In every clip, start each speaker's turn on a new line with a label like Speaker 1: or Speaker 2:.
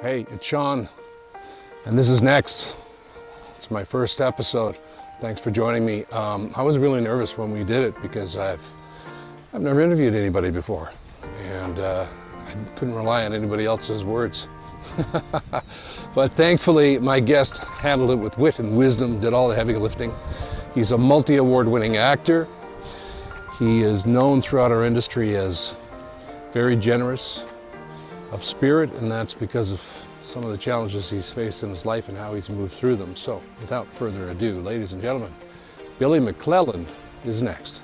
Speaker 1: Hey, it's Sean, and this is Next. It's my first episode. Thanks for joining me. I was really nervous when we did it because I've never interviewed anybody before, and I couldn't rely on anybody else's words. But thankfully, my guest handled it with wit and wisdom, did all the heavy lifting. He's a multi-award winning actor. He is known throughout our industry as very generous of spirit, and that's because of some of the challenges he's faced in his life and how he's moved through them. So without further ado, ladies and gentlemen, Billy MacLellan is next.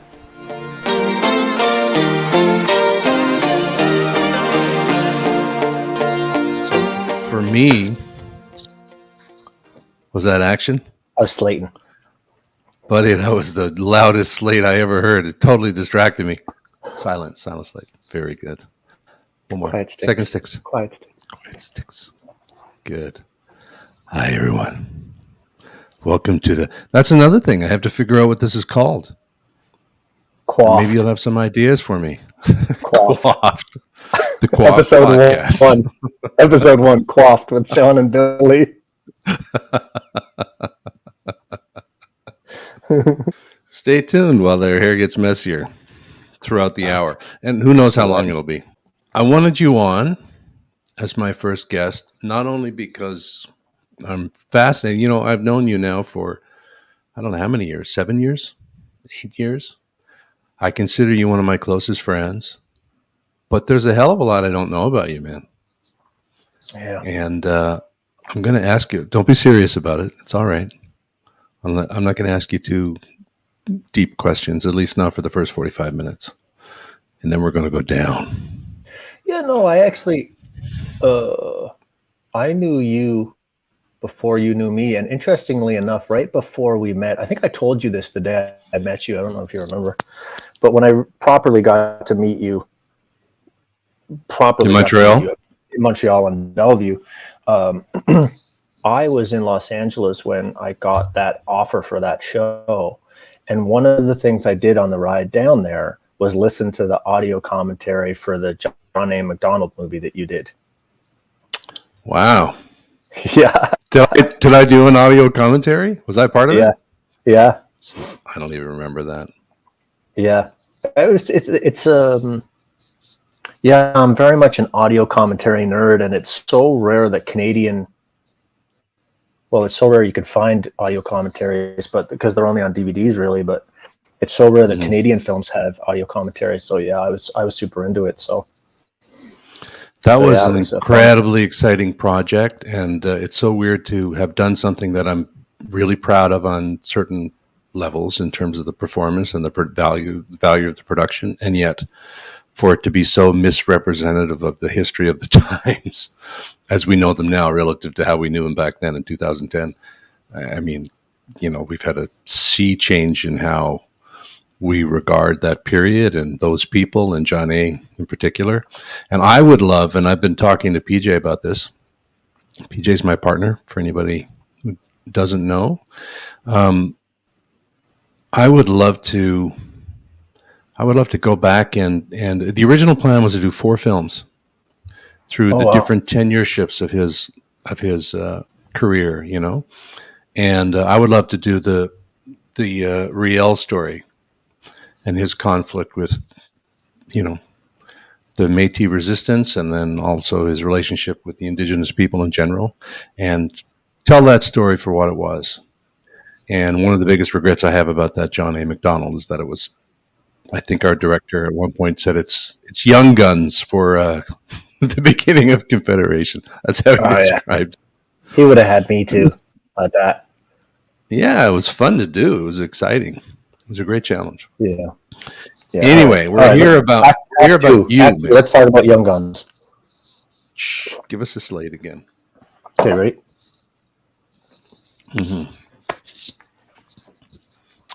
Speaker 1: So for me, was that action?
Speaker 2: I was slating.
Speaker 1: Buddy, that was the loudest slate I ever heard. It totally distracted me. Silent slate. Very good. One more.
Speaker 2: Quiet sticks.
Speaker 1: Second sticks.
Speaker 2: Quiet sticks.
Speaker 1: Quiet sticks. Good. Hi, everyone. Welcome to that's another thing. I have to figure out what this is called.
Speaker 2: Quaffed.
Speaker 1: Maybe you'll have some ideas for me.
Speaker 2: Quaffed.
Speaker 1: The Quaffed
Speaker 2: Episode
Speaker 1: podcast.
Speaker 2: one. Episode 1, Quaffed with Sean and Billy.
Speaker 1: Stay tuned while their hair gets messier throughout the hour. And who knows how long it'll be. I wanted you on as my first guest, not only because I'm fascinated. You know, I've known you now for, I don't know how many years, 7 years, 8 years. I consider you one of my closest friends, but there's a hell of a lot I don't know about you, man.
Speaker 2: Yeah.
Speaker 1: And I'm going to ask you, don't be serious about it. It's all right. I'm not going to ask you too deep questions, at least not for the first 45 minutes. And then we're going to go down.
Speaker 2: Yeah, no, I actually, I knew you before you knew me. And interestingly enough, right before we met, I think I told you this the day I met you. I don't know if you remember. But when I properly got to meet you,
Speaker 1: in Montreal?
Speaker 2: In Montreal and Bellevue, I was in Los Angeles when I got that offer for that show. And one of the things I did on the ride down there was listen to the audio commentary for the John A. MacDonald movie that you did.
Speaker 1: Wow.
Speaker 2: Yeah.
Speaker 1: Did I do an audio commentary? Was I part of it?
Speaker 2: Yeah.
Speaker 1: I don't even remember that.
Speaker 2: Yeah. Yeah, I'm very much an audio commentary nerd, and it's so rare that it's so rare you could find audio commentaries, but because they're only on DVDs really, but it's so rare that Canadian films have audio commentaries. So yeah, I was super into it. So
Speaker 1: that was an incredibly exciting project, and it's so weird to have done something that I'm really proud of on certain levels in terms of the performance and the value of the production, and yet for it to be so misrepresentative of the history of the times as we know them now relative to how we knew them back then in 2010. I mean, you know, we've had a sea change in how we regard that period and those people and John A. in particular. And I would love, and I've been talking to PJ about this. PJ's my partner, for anybody who doesn't know. I would love to go back and the original plan was to do 4 films through different tenureships of his career, you know. And I would love to do the Riel story and his conflict with, you know, the Métis resistance, and then also his relationship with the Indigenous people in general, and tell that story for what it was. And one of the biggest regrets I have about that John A. MacDonald is that it was, I think our director at one point said it's young guns for the beginning of Confederation. That's how he described.
Speaker 2: Yeah. He would have had me too like that.
Speaker 1: Yeah, it was fun to do. It was exciting. It was a great challenge.
Speaker 2: Yeah.
Speaker 1: Anyway, we're here about you.
Speaker 2: Let's talk about Young Guns.
Speaker 1: Shh, give us a slate again.
Speaker 2: Okay, ready?
Speaker 1: Mm-hmm.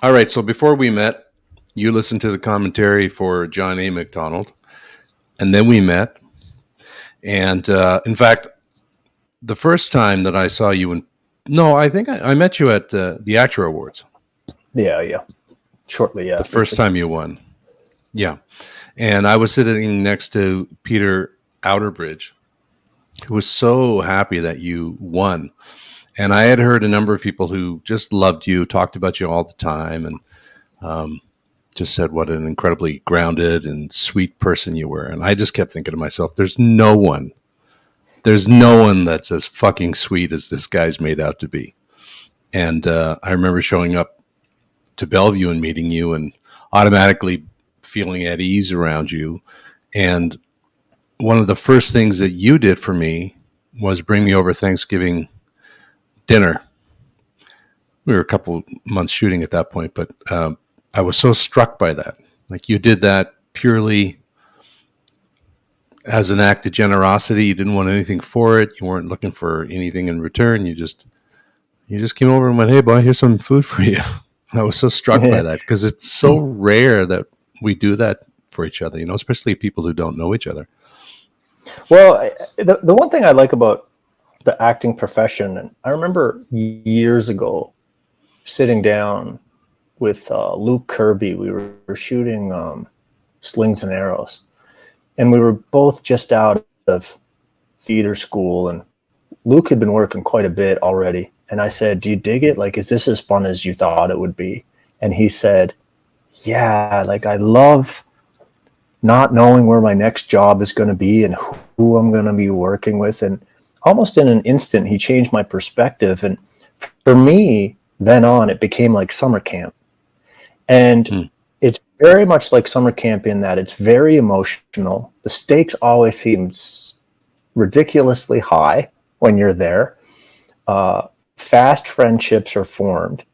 Speaker 1: All right. So before we met, you listened to the commentary for John A. MacDonald, and then we met. And in fact, the first time that I saw you I think I met you at the Actor Awards.
Speaker 2: Yeah. Shortly, yeah.
Speaker 1: The first time you won. Yeah. And I was sitting next to Peter Outerbridge, was so happy that you won. And I had heard a number of people who just loved you, talked about you all the time, and just said what an incredibly grounded and sweet person you were. And I just kept thinking to myself, there's no one that's as fucking sweet as this guy's made out to be. And I remember showing up to Bellevue and meeting you and automatically feeling at ease around you. And one of the first things that you did for me was bring me over Thanksgiving dinner. We were a couple months shooting at that point, but I was so struck by that. Like, you did that purely as an act of generosity. You didn't want anything for it. You weren't looking for anything in return. You just came over and went, "Hey, boy, here's some food for you." And I was so struck by that because it's so rare that we do that for each other, especially people who don't know each other.
Speaker 2: Well, the one thing I like about the acting profession, and I remember years ago sitting down with Luke Kirby. We were shooting Slings and Arrows, and we were both just out of theater school, and Luke had been working quite a bit already. And I said, "Do you dig it? Like, is this as fun as you thought it would be?" And he said, "Yeah, like, I love not knowing where my next job is going to be and who I'm going to be working with." And almost in an instant, he changed my perspective. And for me, then on, it became like summer camp. And it's very much like summer camp in that it's very emotional. The stakes always seem ridiculously high when you're there. Fast friendships are formed,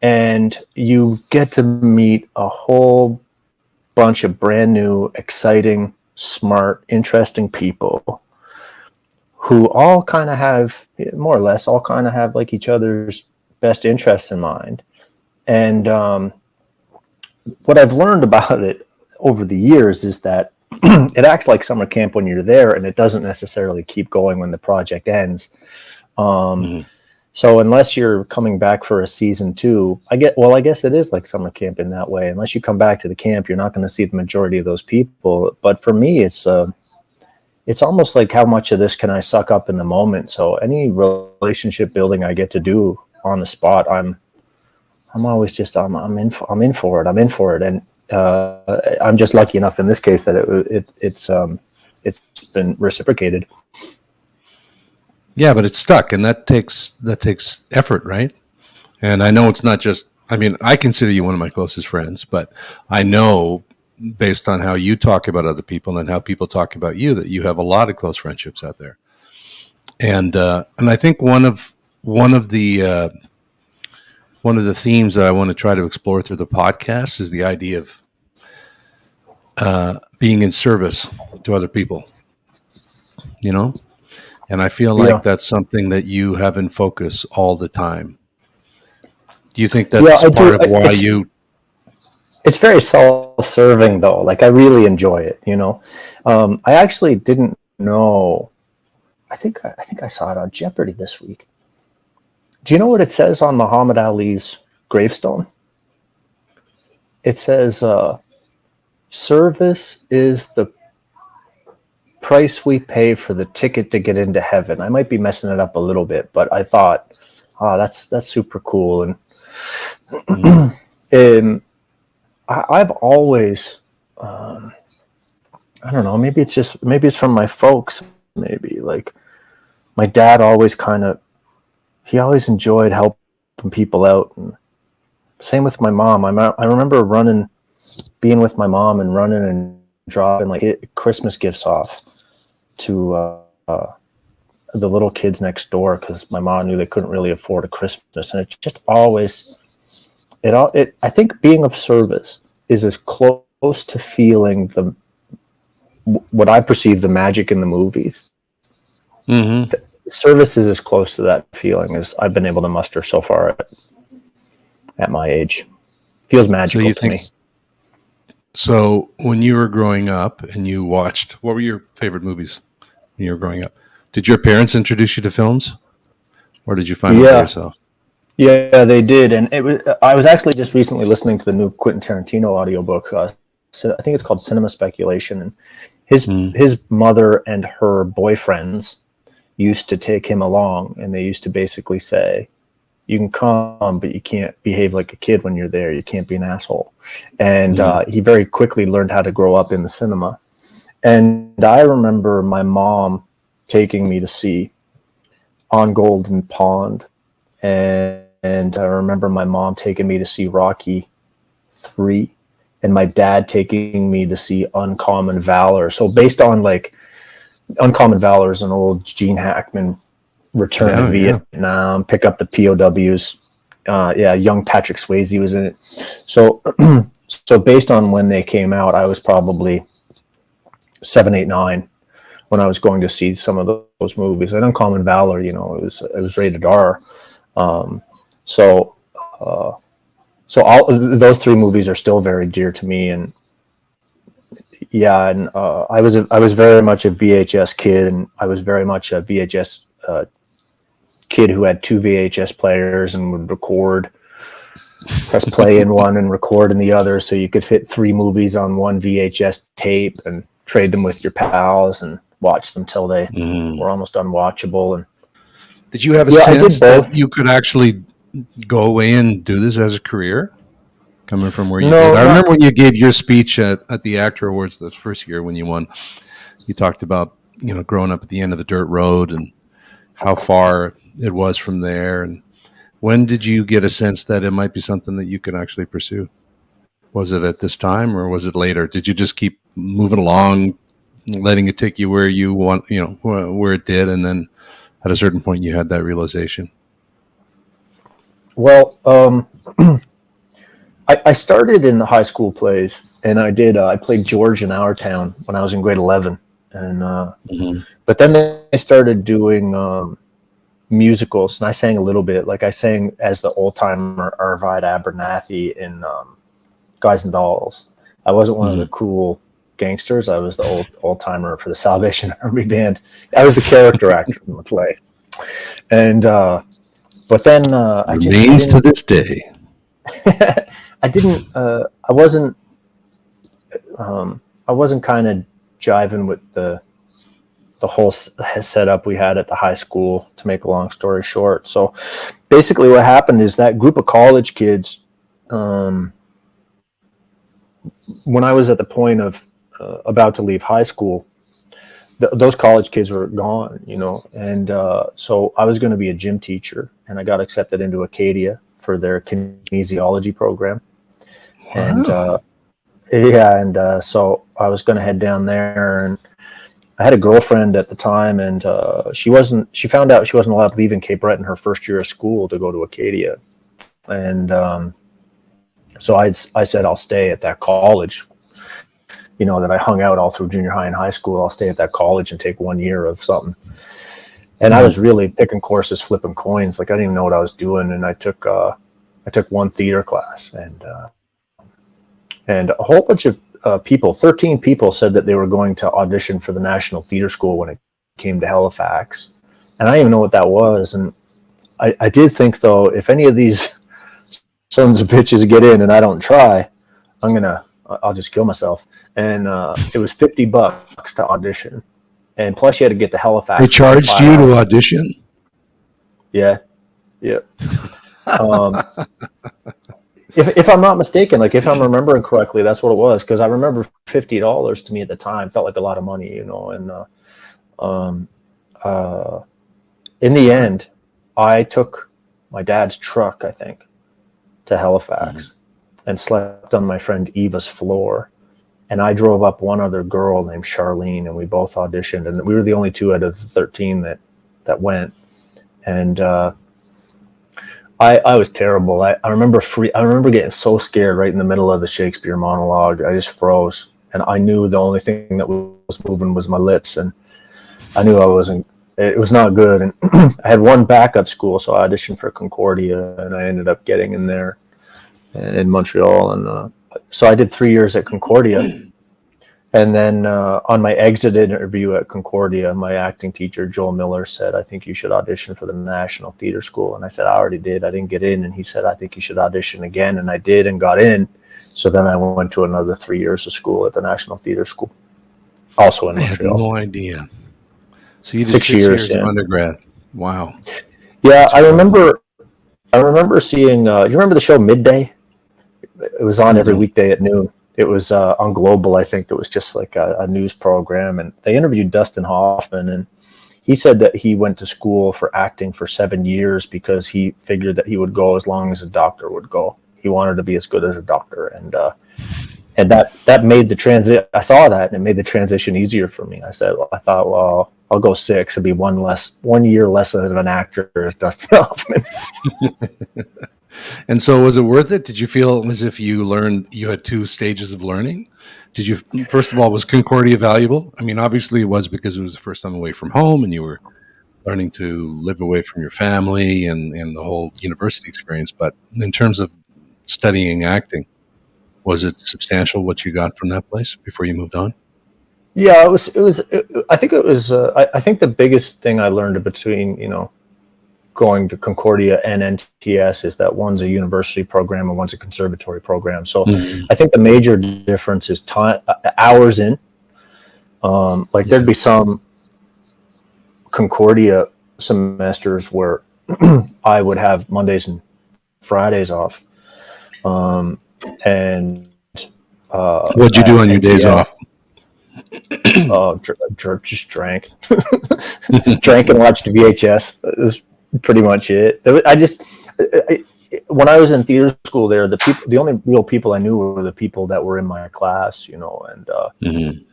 Speaker 2: and you get to meet a whole bunch of brand new, exciting, smart, interesting people who all kind of have, more or less, all kind of have like each other's best interests in mind. And what I've learned about it over the years is that it acts like summer camp when you're there, and it doesn't necessarily keep going when the project ends. So unless you're coming back for a season 2, I guess it is like summer camp in that way. Unless you come back to the camp, you're not going to see the majority of those people. But for me, it's almost like, how much of this can I suck up in the moment? So any relationship building I get to do on the spot, I'm always just I'm in for it, and I'm just lucky enough in this case that it's been reciprocated.
Speaker 1: Yeah, but it's stuck, and that takes effort, right? And I know it's not just. I mean, I consider you one of my closest friends, but I know, based on how you talk about other people and how people talk about you, that you have a lot of close friendships out there. And I think one of the themes that I want to try to explore through the podcast is the idea of being in service to other people. And I feel like that's something that you have in focus all the time. Do you think that's part of why you?
Speaker 2: It's very self-serving, though. Like, I really enjoy it. I actually didn't know. I think I saw it on Jeopardy this week. Do you know what it says on Muhammad Ali's gravestone? It says, "Service is the price we pay for the ticket to get into heaven." I might be messing it up a little bit, but I thought, that's super cool. And I've always, I don't know, maybe it's from my folks. Maybe, like, my dad always he always enjoyed helping people out. And same with my mom. I remember being with my mom and running and dropping like Christmas gifts off to the little kids next door, because my mom knew they couldn't really afford a Christmas. And it just always, I think being of service is as close to feeling what I perceive the magic in the movies. Mm-hmm. Service is as close to that feeling as I've been able to muster so far at my age. Feels magical to me.
Speaker 1: So when you were growing up and you watched, what were your favorite movies when you were growing up? Did your parents introduce you to films, or did you find them for yourself?
Speaker 2: Yeah, they did. And I was actually just recently listening to the new Quentin Tarantino audiobook. So I think it's called Cinema Speculation. And his mother and her boyfriends used to take him along, and they used to basically say, you can come, but you can't behave like a kid when you're there. You can't be an asshole. And he very quickly learned how to grow up in the cinema. And I remember my mom taking me to see On Golden Pond. And I remember my mom taking me to see Rocky 3, and my dad taking me to see Uncommon Valor. So based on like Uncommon Valor is an old Gene Hackman return to Vietnam, pick up the POWs. Young Patrick Swayze was in it. So so based on when they came out, I was probably 7, 8, 9 when I was going to see some of those movies. And Uncommon Valor, it was rated R. So all those 3 movies are still very dear to me. And I was very much a VHS kid, and I was very much a VHS kid who had 2 VHS players and would press play in one and record in the other, so you could fit 3 movies on one VHS tape and trade them with your pals and watch them till they were almost unwatchable. And
Speaker 1: did you have a sense that you could actually go away and do this as a career, coming from where you did? I remember when you gave your speech at the Actor Awards this first year when you won. You talked about growing up at the end of the dirt road and how far it was from there. And when did you get a sense that it might be something that you could actually pursue? Was it at this time, or was it later? Did you just keep moving along, letting it take you where you want, where it did, and then at a certain point you had that realization?
Speaker 2: Well, I started in the high school plays, and I played George in Our Town when I was in grade 11. And but then I started doing musicals, and I sang a little bit. Like I sang as the old timer Arvide Abernathy in Guys and Dolls. I wasn't one of the cool gangsters. I was the old timer for the Salvation Army Band. I was the character actor in the play. And but then I just
Speaker 1: remains to this day.
Speaker 2: I wasn't kind of jiving with the whole setup we had at the high school, to make a long story short. So basically what happened is that group of college kids, when I was at the point of about to leave high school, those college kids were gone, and so I was going to be a gym teacher, and I got accepted into Acadia for their kinesiology program. Wow. And so I was going to head down there, and I had a girlfriend at the time, and she found out she wasn't allowed to leave in Cape Breton her first year of school to go to Acadia. And so I said, I'll stay at that college, that I hung out all through junior high and high school. I'll stay at that college and take 1 year of something. And I was really picking courses, flipping coins. Like I didn't even know what I was doing. And I took one theater class, and a whole bunch of people, 13 people, said that they were going to audition for the National Theatre School when it came to Halifax. And I didn't even know what that was. And I did think, though, if any of these sons of bitches get in and I don't try, I'll just kill myself. And it was $50 to audition. And plus you had to get to Halifax.
Speaker 1: They charged you to audition?
Speaker 2: Yeah. If I'm not mistaken, like if I'm remembering correctly, that's what it was. Because I remember $50 to me at the time felt like a lot of money, And in the end, I took my dad's truck, I think, to Halifax and slept on my friend Eva's floor. And I drove up one other girl named Charlene, and we both auditioned. And we were the only 2 out of the 13 that went. And I was terrible. I remember getting so scared right in the middle of the Shakespeare monologue. I just froze, and I knew the only thing that was moving was my lips, and I knew it was not good. And I had one backup school, so I auditioned for Concordia, and I ended up getting in there in Montreal. And so I did 3 years at Concordia. And then on my exit interview at Concordia, my acting teacher, Joel Miller, said, I think you should audition for the National Theatre School. And I said, I already did. I didn't get in. And he said, I think you should audition again. And I did and got in. So then I went to another 3 years of school at the National Theatre School, also in Montreal.
Speaker 1: I had no idea. So you did
Speaker 2: 6 years.
Speaker 1: of undergrad. Wow.
Speaker 2: Yeah, I remember. I remember seeing. You remember the show Midday? It was on every weekday at noon. It was on Global, I think. It was just like a news program, and they interviewed Dustin Hoffman, and he said that he went to school for acting for 7 years because he figured that he would go as long as a doctor would go. He wanted to be as good as a doctor, and that made the transition. I saw that, and it made the transition easier for me. I thought, well, I'll go 6. It'll be 1 year less of an actor as Dustin Hoffman.
Speaker 1: And so was it worth it? Did you feel as if you had 2 stages of learning? First of all, was Concordia valuable? I mean, obviously it was, because it was the first time away from home and you were learning to live away from your family and the whole university experience. But in terms of studying acting, was it substantial what you got from that place before you moved on?
Speaker 2: Yeah, I think it was, I think the biggest thing I learned between, going to Concordia and NTS is that one's a university program and one's a conservatory program. So I think the major difference is time, hours in. There'd be some Concordia semesters where I would have Mondays and Fridays off. What'd
Speaker 1: you do on your days off?
Speaker 2: Just drank. Drank and watched VHS. That was pretty much it. When I was in theater school there, the only real people I knew were the people that were in my class, and we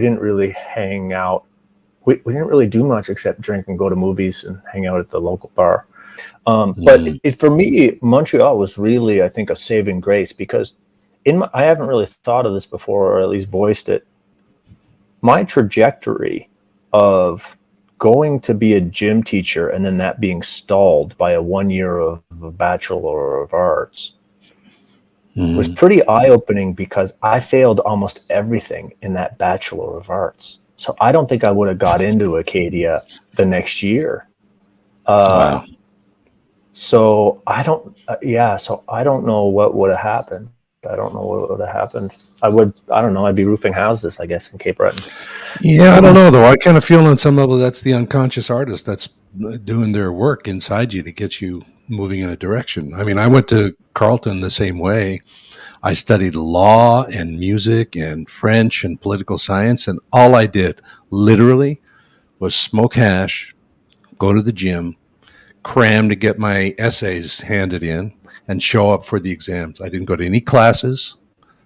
Speaker 2: didn't really hang out. We didn't really do much except drink and go to movies and hang out at the local bar. But for me, Montreal was really, I think, a saving grace, because I haven't really thought of this before, or at least voiced it. My trajectory of going to be a gym teacher and then that being stalled by a 1 year of a Bachelor of Arts was pretty eye-opening, because I failed almost everything in that Bachelor of Arts. So I don't think I would have got into Acadia the next year.
Speaker 1: Wow.
Speaker 2: So I don't know what would have happened. I don't know what would have happened. I don't know. I'd be roofing houses, I guess, in Cape Breton.
Speaker 1: Yeah, I don't know, though. I kind of feel on some level that's the unconscious artist that's doing their work inside you to get you moving in a direction. I mean, I went to Carleton the same way. I studied law and music and French and political science, and all I did literally was smoke hash, go to the gym, cram to get my essays handed in, and show up for the exams. I didn't go to any classes.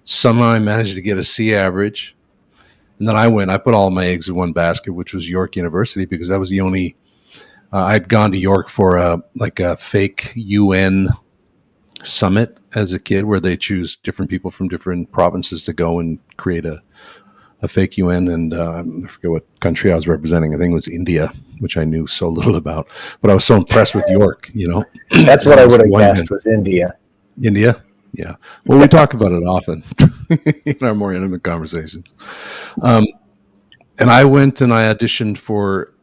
Speaker 1: Somehow I managed to get a C average. And then I put all my eggs in one basket, which was York University, because that was the only, I'd gone to York for a fake UN summit as a kid, where they choose different people from different provinces to go and create a fake UN. And I forget what country I was representing. I think it was India, which I knew so little about. But I was so impressed with York,
Speaker 2: That's what I would have guessed was India.
Speaker 1: India? Yeah. Well, we talk about it often in our more intimate conversations. And I went and I auditioned for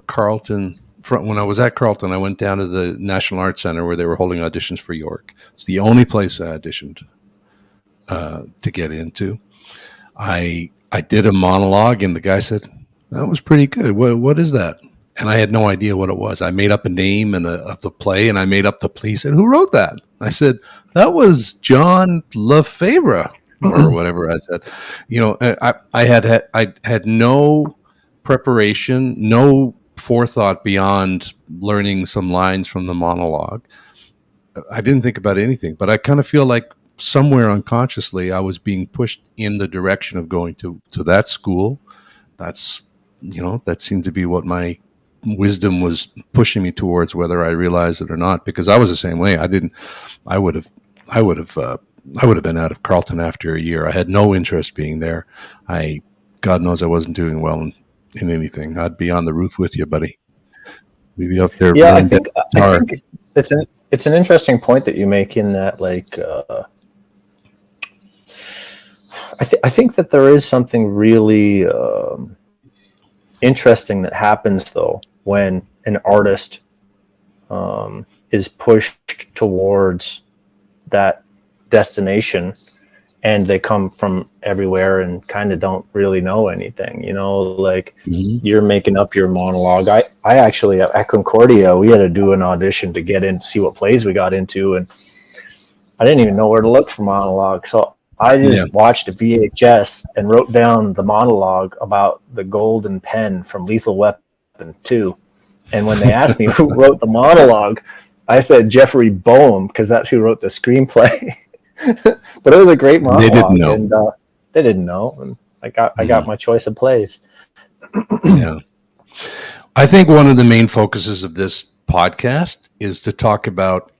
Speaker 1: Carleton. When I was at Carleton, I went down to the National Arts Center where they were holding auditions for York. It's the only place I auditioned to get into. I did a monologue, and the guy said, "That was pretty good. What is that?" And I had no idea what it was. I made up a name of the play, and I made up the play. He said, "Who wrote that?" I said, "That was John Lefebvre," or whatever I said. I had no preparation, no forethought beyond learning some lines from the monologue. I didn't think about anything, but I kind of feel like somewhere unconsciously I was being pushed in the direction of going to that school. That seemed to be what my wisdom was pushing me towards, whether I realized it or not, because I was the same way. I would have been out of Carleton after a year. I had no interest being there. God knows I wasn't doing well in anything. I'd be on the roof with you, buddy. We'd be up there.
Speaker 2: Yeah, I think it's an interesting point that you make, in that, I think that there is something really interesting that happens, though, when an artist is pushed towards that destination, and they come from everywhere and kind of don't really know anything, you know, like you're making up your monologue. I actually at Concordia, we had to do an audition to get in to see what plays we got into, and I didn't even know where to look for monologue. So I just watched a VHS and wrote down the monologue about the golden pen from Lethal Weapon 2. And when they asked me who wrote the monologue, I said Jeffrey Boehm, because that's who wrote the screenplay. But it was a great monologue.
Speaker 1: They didn't know.
Speaker 2: And they didn't know. And I got my choice of plays.
Speaker 1: Yeah. I think one of the main focuses of this podcast is to talk about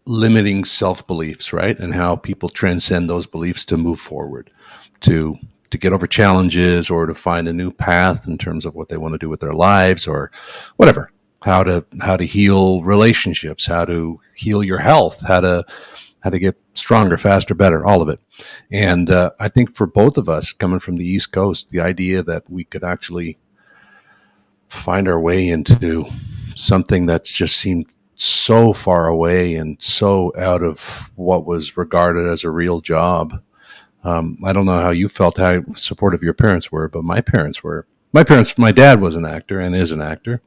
Speaker 1: limiting self-beliefs, right? And how people transcend those beliefs to move forward, to get over challenges, or to find a new path in terms of what they want to do with their lives, or whatever. How to heal relationships, how to heal your health, how to get stronger, faster, better, all of it. And I think for both of us coming from the East Coast, the idea that we could actually find our way into something that's just seemed so far away and so out of what was regarded as a real job. I don't know how you felt, how supportive your parents were, but my parents were. My dad was an actor and is an actor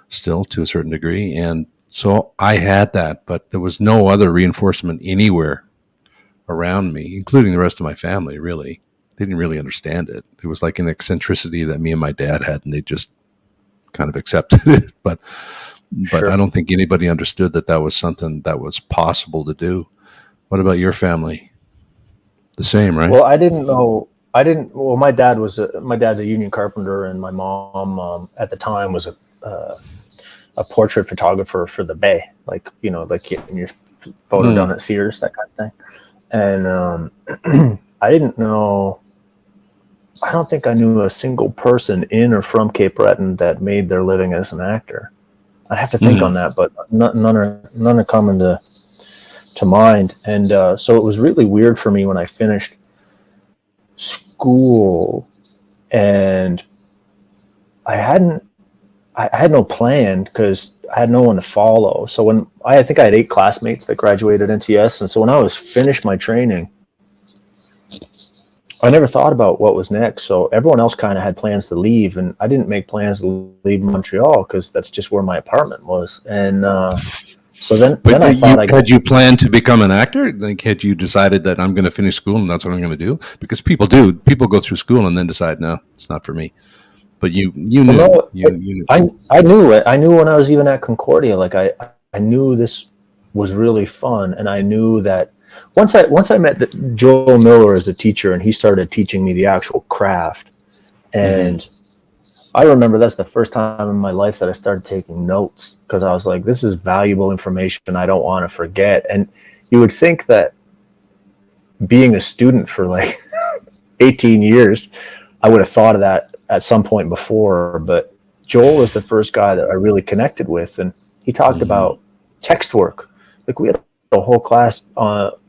Speaker 1: still to a certain degree. And so I had that, but there was no other reinforcement anywhere around me, including the rest of my family, really. They didn't really understand it. It was like an eccentricity that me and my dad had, and they just kind of accepted it. But
Speaker 2: Sure.
Speaker 1: I don't think anybody understood that that was something that was possible to do. What about your family? The same, right?
Speaker 2: Well, I didn't know. Well, my dad's a union carpenter, and my mom at the time was a portrait photographer for the Bay, like, you know, like getting your photo done at Sears, that kind of thing. And I didn't know. I don't think I knew a single person in or from Cape Breton that made their living as an actor. I have to think on that, but none are coming to mind. And so it was really weird for me when I finished school, and I had no plan because I had no one to follow. So when I think I had 8 classmates that graduated NTS, and so when I was finished my training, I never thought about what was next. So everyone else kind of had plans to leave, and I didn't make plans to leave Montreal because that's just where my apartment was. And so then I thought,
Speaker 1: had you planned to become an actor? Like, had you decided that I'm going to finish school and that's what I'm going to do? Because people do. People go through school and then decide, no, it's not for me. But you knew.
Speaker 2: No,
Speaker 1: you knew.
Speaker 2: I knew it. I knew when I was even at Concordia. Like I knew this was really fun, and I knew that once I met Joel Miller as a teacher, and he started teaching me the actual craft, and I remember that's the first time in my life that I started taking notes, because I was like, this is valuable information I don't want to forget. And you would think that being a student for like 18 years, I would have thought of that at some point before, but Joel was the first guy that I really connected with, and he talked about text work. Like, we had a whole class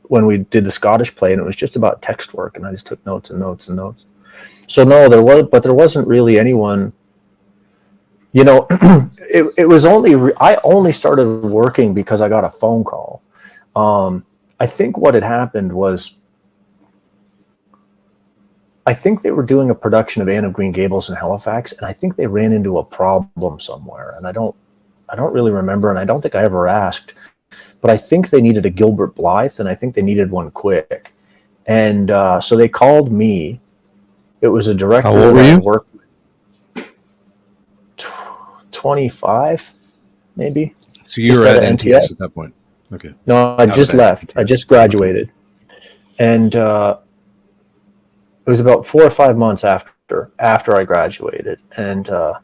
Speaker 2: when we did the Scottish play, and it was just about text work, and I just took notes and notes and notes. So no, there wasn't really anyone, you know. It was only I only started working because I got a phone call. I think what had happened was, I think they were doing a production of Anne of Green Gables in Halifax, and I think they ran into a problem somewhere, and I don't really remember, and I don't think I ever asked, but I think they needed a Gilbert Blythe, and I think they needed one quick, and so they called me. It was a director.
Speaker 1: How old were you?
Speaker 2: Worked with 25, maybe.
Speaker 1: So you were at NTS at that point. Okay.
Speaker 2: No, I just left. I just graduated, and it was about 4 or 5 months after I graduated, and the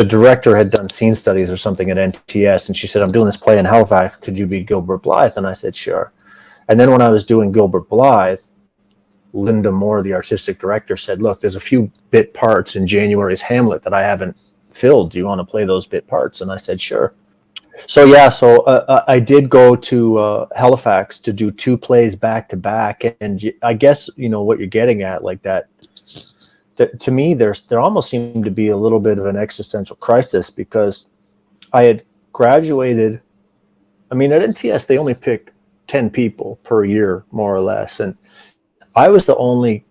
Speaker 2: director had done scene studies or something at NTS, and she said, I'm doing this play in Halifax, could you be Gilbert Blythe? And I said, sure. And then when I was doing Gilbert Blythe, Linda Moore, the artistic director, said, look, there's a few bit parts in January's Hamlet that I haven't filled. Do you want to play those bit parts? And I said, sure. So yeah, I did go to Halifax to do 2 plays back to back, and I guess you know what you're getting at, like that. To me, there almost seemed to be a little bit of an existential crisis, because I had graduated. I mean, at NTS they only pick 10 people per year, more or less. And I was the only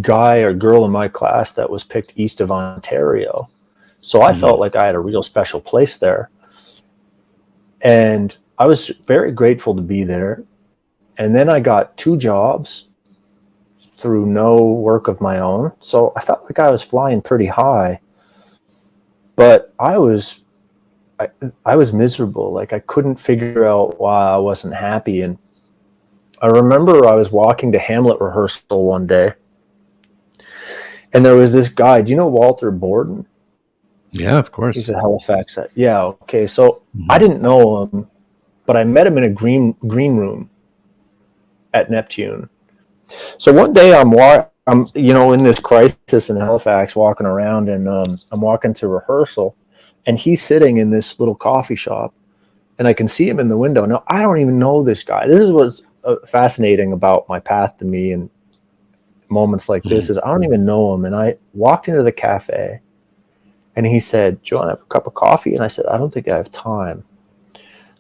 Speaker 2: guy or girl in my class that was picked east of Ontario. So I felt like I had a real special place there. And I was very grateful to be there. And then I got 2 jobs through no work of my own. So I felt like I was flying pretty high. But I was miserable. Like I couldn't figure out why I wasn't happy. And I remember I was walking to Hamlet rehearsal one day, and there was this guy. Do you know Walter Borden?
Speaker 1: Yeah, of course.
Speaker 2: He's a Halifax. Yeah. Okay. So I didn't know him, but I met him in a green room at Neptune. So one day I'm in this crisis in Halifax, walking around, and I'm walking to rehearsal, and he's sitting in this little coffee shop, and I can see him in the window. Now I don't even know this guy. This is what's fascinating about my path to me and moments like this is I don't even know him. And I walked into the cafe, and he said, "Do you want to have a cup of coffee?" And I said, "I don't think I have time.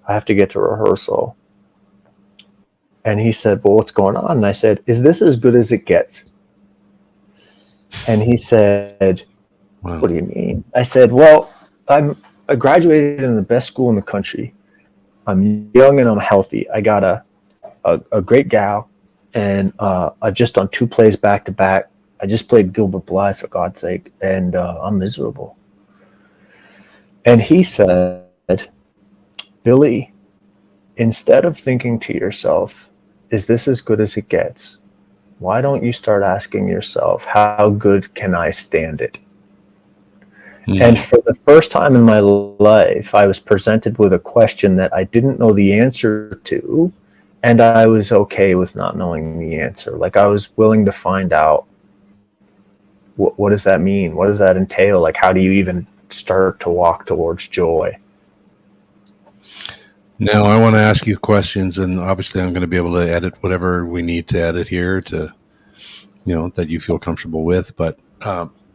Speaker 2: I have to get to rehearsal." And he said, "Well, what's going on?" And I said, "Is this as good as it gets?" And he said, "What do you mean?" I said, "Well, I graduated in the best school in the country. I'm young and I'm healthy. I got a great gal, and I've just done 2 plays back to back. I just played Gilbert Blythe, for God's sake, and I'm miserable." And he said, "Billy, instead of thinking to yourself, is this as good as it gets? Why don't you start asking yourself, how good can I stand it?" And for the first time in my life, I was presented with a question that I didn't know the answer to, and I was okay with not knowing the answer. Like I was willing to find out, what does that mean? What does that entail? Like, how do you even start to walk towards joy?
Speaker 1: Now, I want to ask you questions, and obviously I'm going to be able to edit whatever we need to edit here to, that you feel comfortable with. But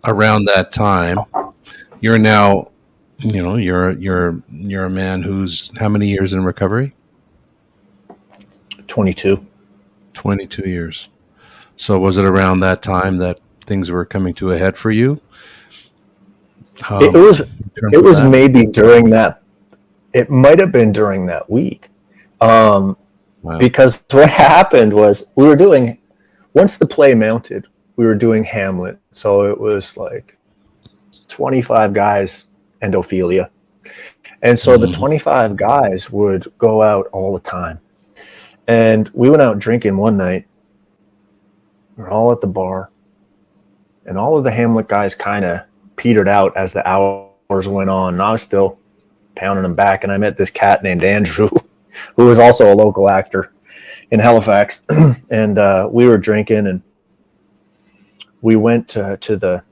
Speaker 1: around that time, you're now, you're a man who's how many years in recovery?
Speaker 2: 22.
Speaker 1: 22 years. So was it around that time that things were coming to a head for you?
Speaker 2: It was maybe during that. It might have been during that week. Because what happened was once the play mounted, we were doing Hamlet. So it was like 25 guys and Ophelia. And so the 25 guys would go out all the time. And we went out drinking one night. We were all at the bar. And all of the Hamlet guys kind of petered out as the hours went on. And I was still pounding them back. And I met this cat named Andrew, who was also a local actor in Halifax. And we were drinking, and we went to the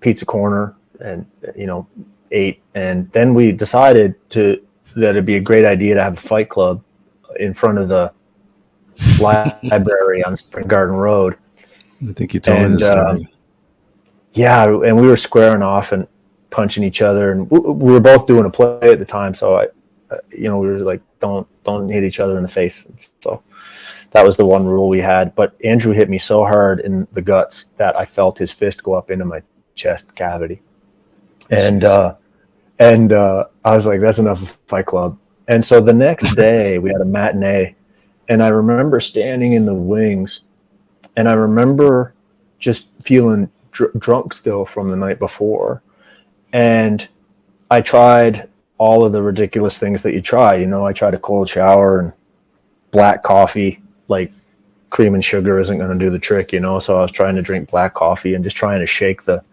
Speaker 2: pizza corner and, ate. And then we decided that it'd be a great idea to have a fight club in front of the library on Spring Garden Road.
Speaker 1: I think you told me this story.
Speaker 2: Yeah, and we were squaring off and punching each other, and we were both doing a play at the time. So we were like, don't hit each other in the face. So that was the one rule we had. But Andrew hit me so hard in the guts that I felt his fist go up into my chest cavity, and I was like, that's enough of Fight Club. And so the next day we had a matinee, and I remember standing in the wings, and I remember just feeling drunk still from the night before. And I tried all of the ridiculous things that you try. I tried a cold shower and black coffee. Like, cream and sugar isn't going to do the trick, So I was trying to drink black coffee and just trying to shake the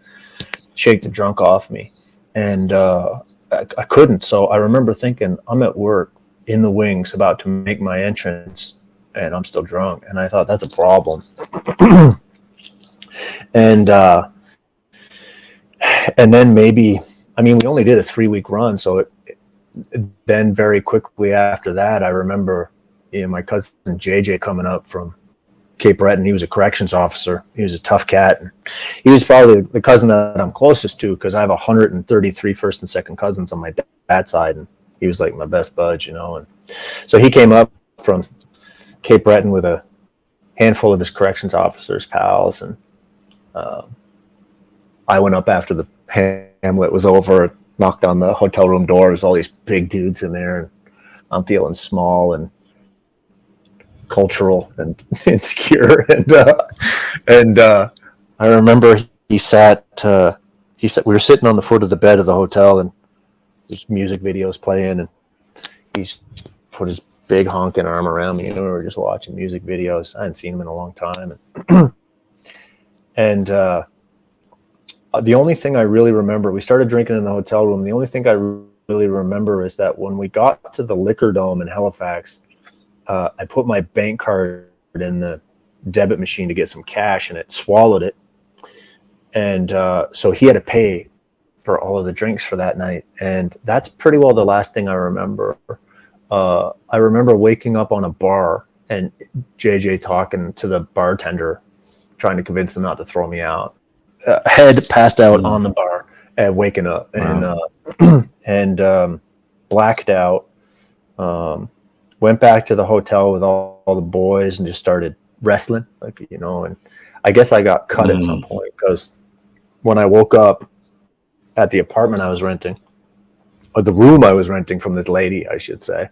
Speaker 2: drunk off me. And I couldn't. So I remember thinking, I'm at work in the wings about to make my entrance, and I'm still drunk. And I thought, that's a problem. And then we only did a 3-week run. So then very quickly after that, I remember, my cousin JJ coming up from Cape Breton. He was a corrections officer. He was a tough cat. And he was probably the cousin that I'm closest to, because I have 133 first and second cousins on my dad's side. And he was like my best bud, you know. And so he came up from Cape Breton with a handful of his corrections officers pals, and I went up after the Hamlet was over, knocked on the hotel room door. There's all these big dudes in there, and I'm feeling small and cultural and insecure. And I remember he said we were sitting on the foot of the bed of the hotel, and there's music videos playing, and he's put his big honking arm around me, and we were just watching music videos. I hadn't seen him in a long time, and the only thing I really remember, we started drinking in the hotel room. The only thing I really remember is that when we got to the Liquor Dome in Halifax, I put my bank card in the debit machine to get some cash, and it swallowed it. And so he had to pay for all of the drinks for that night. And that's pretty well the last thing I remember. I remember waking up on a bar and JJ talking to the bartender, trying to convince him not to throw me out. Head passed out on the bar and waking up, and blacked out. Went back to the hotel with all the boys and just started wrestling, like, you know. And I guess I got cut at some point, because when I woke up at the apartment I was renting, or the room I was renting from this lady, I should say,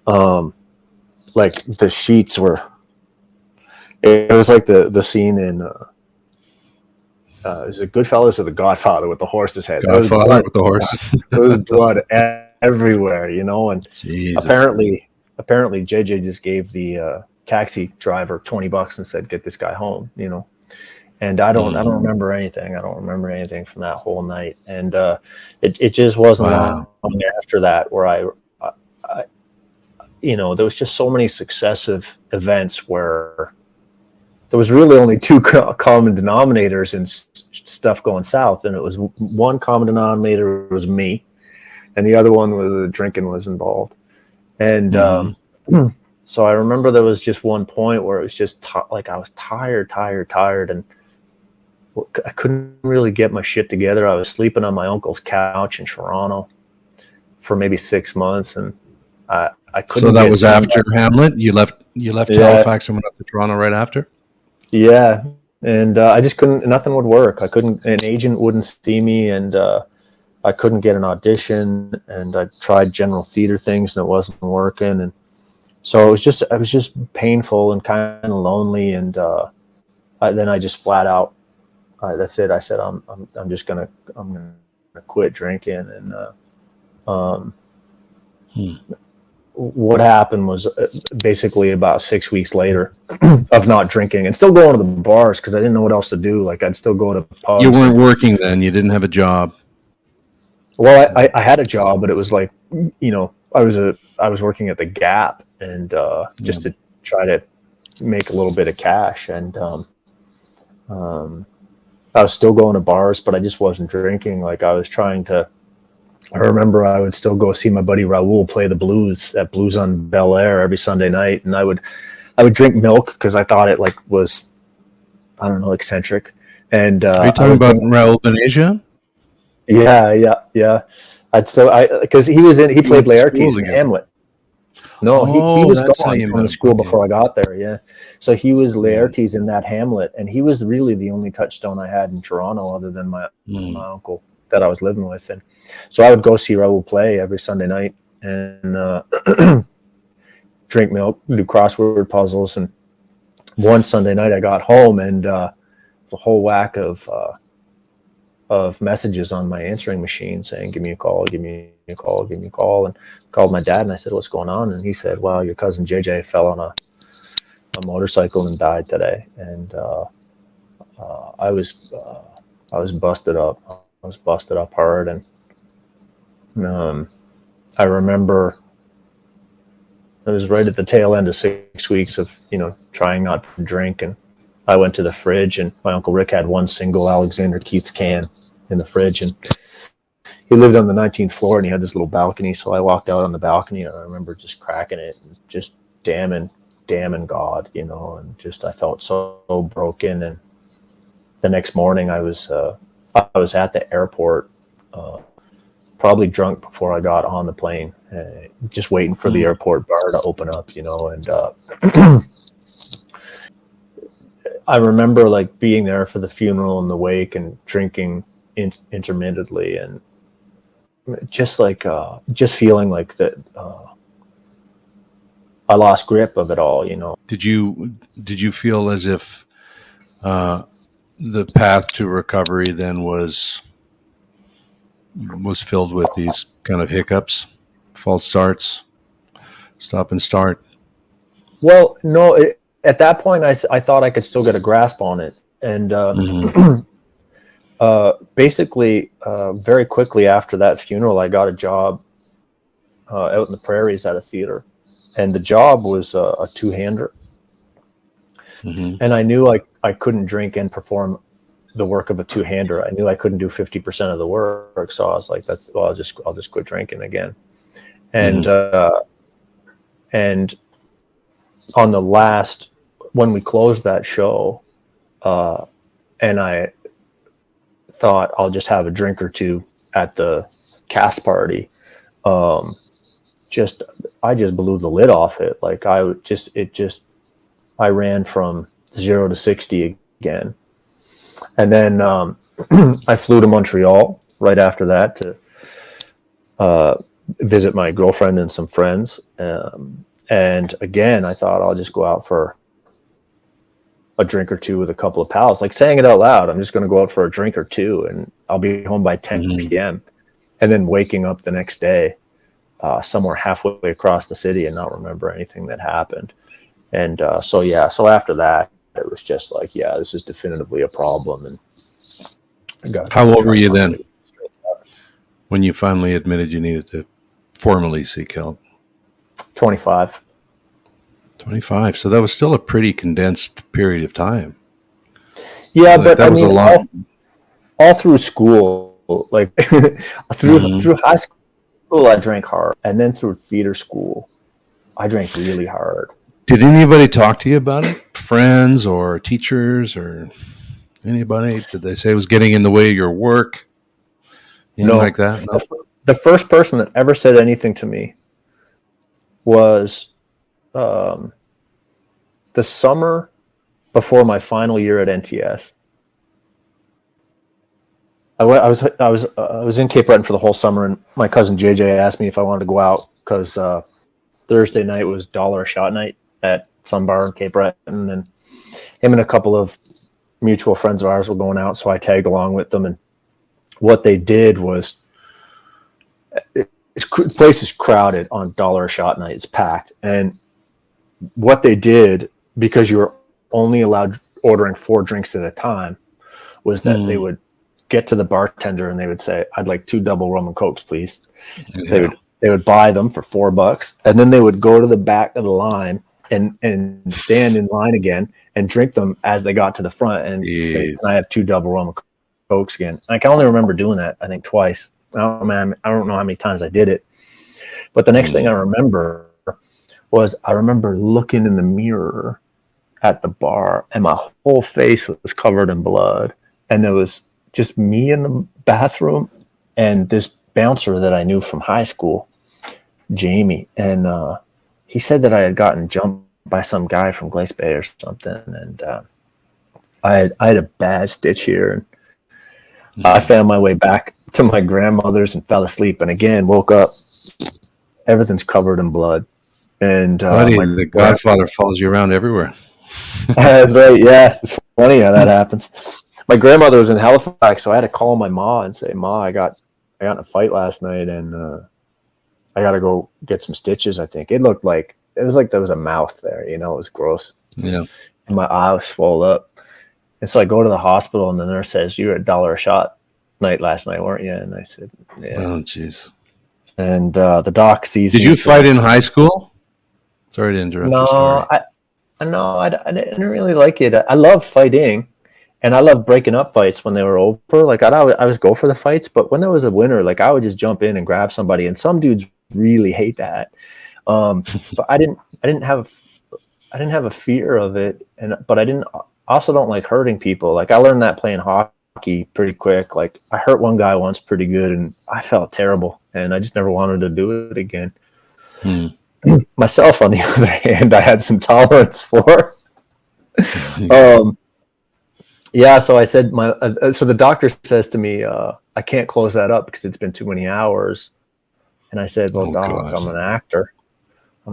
Speaker 2: like the sheets were, it was like the scene in is it Goodfellas or The Godfather with the horse's head?
Speaker 1: Godfather with the horse.
Speaker 2: There was blood everywhere, you know. And
Speaker 1: Jesus.
Speaker 2: apparently JJ just gave the taxi driver $20 and said, "Get this guy home," you know. And I don't remember anything. I don't remember anything from that whole night. And it just wasn't long after that where I you know, there was just so many successive events where there was really only two common denominators in stuff going south, and it was one common denominator was me, and the other one was drinking was involved. And so I remember there was just one point where it was just like I was tired, and I couldn't really get my shit together. I was sleeping on my uncle's couch in Toronto for maybe 6 months, and I couldn't.
Speaker 1: So that was after Hamlet. You left Halifax and went up to Toronto right after.
Speaker 2: Yeah, and I just couldn't. Nothing would work. I couldn't. An agent wouldn't see me, and I couldn't get an audition. And I tried general theater things, and it wasn't working. And so I was just painful and kind of lonely. And then I just flat out. That's it. I said I'm gonna quit drinking. And what happened was basically about 6 weeks later of not drinking and still going to the bars because I didn't know what else to do. Like I'd still go to pubs.
Speaker 1: You weren't working then. You didn't have a job.
Speaker 2: Well, I had a job, but it was like, you know, I was working at the Gap and just to try to make a little bit of cash. And I was still going to bars, but I just wasn't drinking. Like I was trying to. I remember I would still go see my buddy Raul play the blues at Blues on Bel Air every Sunday night, and I would drink milk because I thought it like was, I don't know, eccentric. And
Speaker 1: are you talking about Raul Benesia?
Speaker 2: Yeah. Because he played Laertes in Hamlet. No, he was gone from the school before I got there. Yeah, so he was Laertes in that Hamlet, and he was really the only touchstone I had in Toronto other than my uncle that I was living with. And so I would go see Raul play every Sunday night and drink milk, do crossword puzzles. And one Sunday night I got home and the whole whack of messages on my answering machine saying, give me a call, give me a call, give me a call. And called my dad and I said, what's going on? And he said, well, your cousin JJ fell on a motorcycle and died today. And I was busted up. I was busted up hard. And I remember it was right at the tail end of 6 weeks of, you know, trying not to drink. And I went to the fridge and my Uncle Rick had one single Alexander Keats can in the fridge. And he lived on the 19th floor and he had this little balcony. So I walked out on the balcony and I remember just cracking it and just damning God, you know, and just, I felt so broken. And the next morning I was at the airport probably drunk before I got on the plane, just waiting for the airport bar to open up, and I remember like being there for the funeral and the wake and drinking intermittently, and just just feeling like that I lost grip of it all.
Speaker 1: Did you feel as if the path to recovery then was filled with these kind of hiccups, false starts, stop and start?
Speaker 2: Well, no, at that point, I thought I could still get a grasp on it. And basically, very quickly after that funeral, I got a job out in the prairies at a theater. And the job was a two-hander. Mm-hmm. And I knew I couldn't drink and perform the work of a two-hander. I knew I couldn't do 50% of the work. So I was like, I'll just quit drinking again. And, and on the last, when we closed that show, and I thought I'll just have a drink or two at the cast party. I just blew the lid off it. Like I ran from 0 to 60 again. And then I flew to Montreal right after that to visit my girlfriend and some friends. And again, I thought I'll just go out for a drink or two with a couple of pals, like saying it out loud. I'm just going to go out for a drink or two and I'll be home by 10 p.m. And then waking up the next day somewhere halfway across the city and not remember anything that happened. And so after that, it was just like, this is definitively a problem. And
Speaker 1: how old were you then when you finally admitted you needed to formally seek help?
Speaker 2: 25.
Speaker 1: 25. So that was still a pretty condensed period of time.
Speaker 2: Yeah, but
Speaker 1: that was a lot.
Speaker 2: All through school, like through high school, I drank hard, and then through theater school, I drank really hard.
Speaker 1: Did anybody talk to you about it? Friends or teachers or anybody? Did they say it was getting in the way of your work? Anything like that? No?
Speaker 2: The first person that ever said anything to me was the summer before my final year at NTS. I was in Cape Breton for the whole summer, and my cousin JJ asked me if I wanted to go out because Thursday night was $1 a shot night at some bar in Cape Breton, and him and a couple of mutual friends of ours were going out, so I tagged along with them. And what they did was, the place is crowded on $1 a shot night; it's packed. And what they did, because you were only allowed ordering 4 drinks at a time, was that they would get to the bartender and they would say, "I'd like 2 double rum and cokes, please." Yeah. They would buy them for $4, and then they would go to the back of the line and stand in line again and drink them as they got to the front and say, "Can I have 2 double rum and cokes again?" I can only remember doing that, I think, twice. I don't know how many times I did it, but the next thing I remember was I remember looking in the mirror at the bar, and my whole face was covered in blood, and there was just me in the bathroom and this bouncer that I knew from high school, Jamie, and he said that I had gotten jumped by some guy from Glace Bay or something, and I had a bad stitch here, and I found my way back to my grandmother's and fell asleep, and again woke up, everything's covered in blood, and
Speaker 1: the Godfather follows you around everywhere.
Speaker 2: That's right. Yeah, it's funny how that happens. My grandmother was in Halifax, so I had to call my ma and say, "Ma, I got in a fight last night, and I got to go get some stitches." I think it was like there was a mouth there. It was gross.
Speaker 1: Yeah,
Speaker 2: and my eye was swollen up, and so I go to the hospital, and the nurse says, "You were at $1 a shot night last night, weren't you?" And I said, "Yeah."
Speaker 1: Oh, jeez.
Speaker 2: And the doc sees me.
Speaker 1: Did you fight in high school? Sorry to interrupt your story.
Speaker 2: No, I didn't really like it. I love fighting, and I love breaking up fights when they were over. Like I always go for the fights, but when there was a winner, like I would just jump in and grab somebody. And some dudes really hate that. But I didn't have a fear of it, but I also don't like hurting people. Like I learned that playing hockey hockey pretty quick. Like I hurt one guy once pretty good, and I felt terrible, and I just never wanted to do it again. Myself, on the other hand, I had some tolerance for. Yeah, so I said so the doctor says to me, I can't close that up because it's been too many hours. And I said, well, doc, I'm an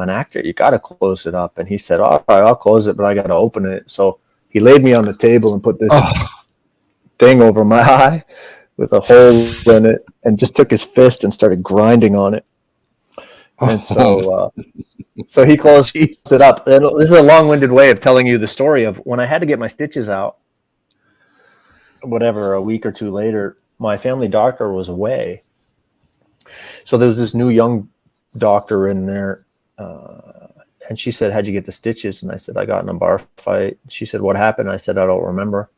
Speaker 2: actor. You got to close it up. And he said, all right, I'll close it, but I got to open it. So he laid me on the table and put this thing over my eye with a hole in it and just took his fist and started grinding on it. And so he closed it up. And this is a long-winded way of telling you the story of when I had to get my stitches out, whatever, a week or two later, my family doctor was away. So there was this new young doctor in there, and she said, how'd you get the stitches? And I said, I got in a bar fight. She said, what happened? I said, I don't remember.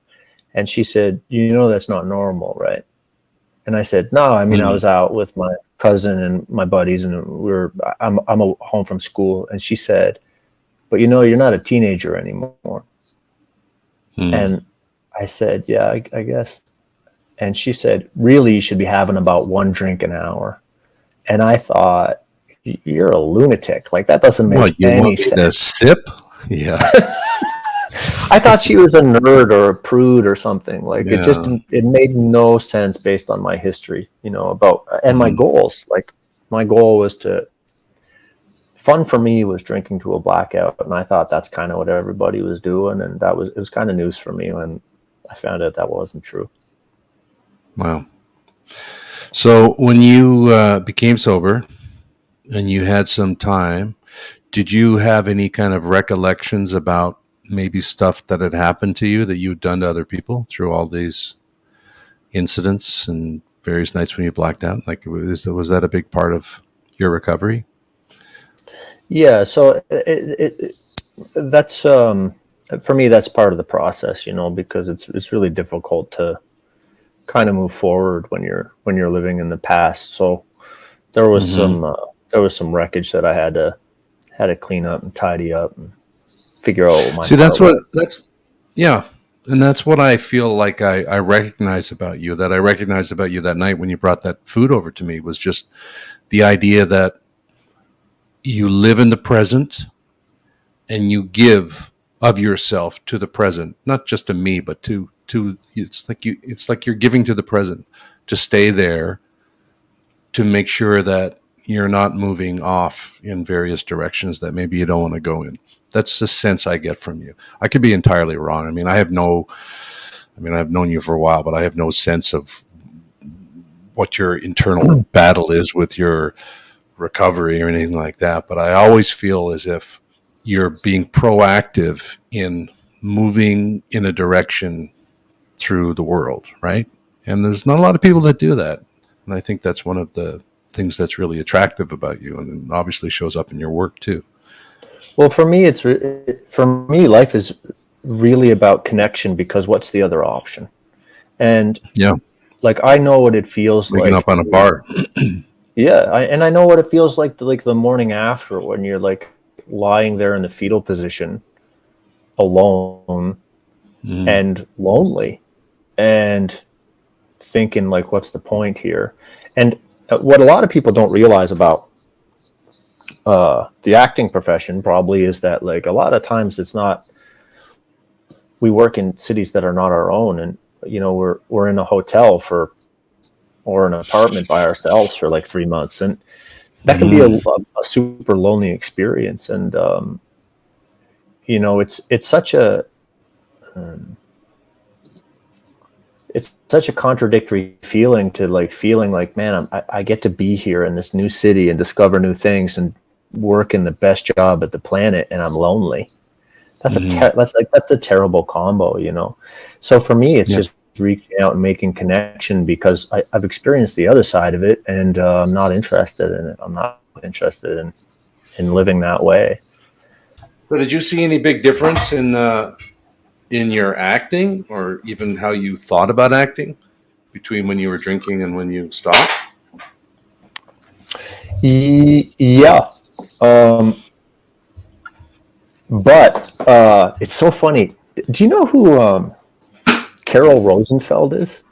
Speaker 2: And she said, you know that's not normal, right? And I said, no, I mean, I was out with my cousin and my buddies, and I'm home from school. And she said, but you know, you're not a teenager anymore. And I said, yeah, I guess. And she said, really, you should be having about 1 drink an hour. And I thought, you're a lunatic. Like, that doesn't make any sense.
Speaker 1: A sip? Yeah.
Speaker 2: I thought she was a nerd or a prude or something. Like, it made no sense based on my history, and my goals. Like, my goal was fun for me was drinking to a blackout. And I thought that's kind of what everybody was doing. And it was kind of news for me when I found out that wasn't true.
Speaker 1: Wow. So when you became sober and you had some time, did you have any kind of recollections about maybe stuff that had happened to you that you'd done to other people through all these incidents and various nights when you blacked out? Like, was that a big part of your recovery?
Speaker 2: Yeah. So that's for me, that's part of the process, because it's really difficult to kind of move forward when you're living in the past. So there was some wreckage that I had to clean up and tidy up and figure out what my
Speaker 1: and that's what I feel like I recognize about you, that I recognized about you that night when you brought that food over to me, was just the idea that you live in the present and you give of yourself to the present, not just to me, but to it's like you're giving to the present, to stay there, to make sure that you're not moving off in various directions that maybe you don't want to go in. That's the sense I get from you. I could be entirely wrong. I mean, I've known you for a while, but I have no sense of what your internal battle is with your recovery or anything like that. But I always feel as if you're being proactive in moving in a direction through the world, right? And there's not a lot of people that do that. And I think that's one of the things that's really attractive about you, and it obviously shows up in your work too.
Speaker 2: Well, for me, life is really about connection, because what's the other option? And like, I know what it feels
Speaker 1: waking up on a bar.
Speaker 2: I know what it feels like the morning after, when you're like lying there in the fetal position, alone and lonely, and thinking like, what's the point here? And what a lot of people don't realize about the acting profession probably is that, like, a lot of times we work in cities that are not our own, and we're in a hotel or an apartment by ourselves for like 3 months, and that can be a super lonely experience. And it's such a contradictory feeling to like feeling like, man, I get to be here in this new city and discover new things and work in the best job at the planet, and I'm lonely. That's a terrible combo, So for me, it's just reaching out and making connection, because I've experienced the other side of it, and I'm not interested in it. I'm not interested in living that way.
Speaker 1: So did you see any big difference in your acting, or even how you thought about acting, between when you were drinking and when you stopped?
Speaker 2: Yeah. But it's so funny. Do you know who Carol Rosenfeld is?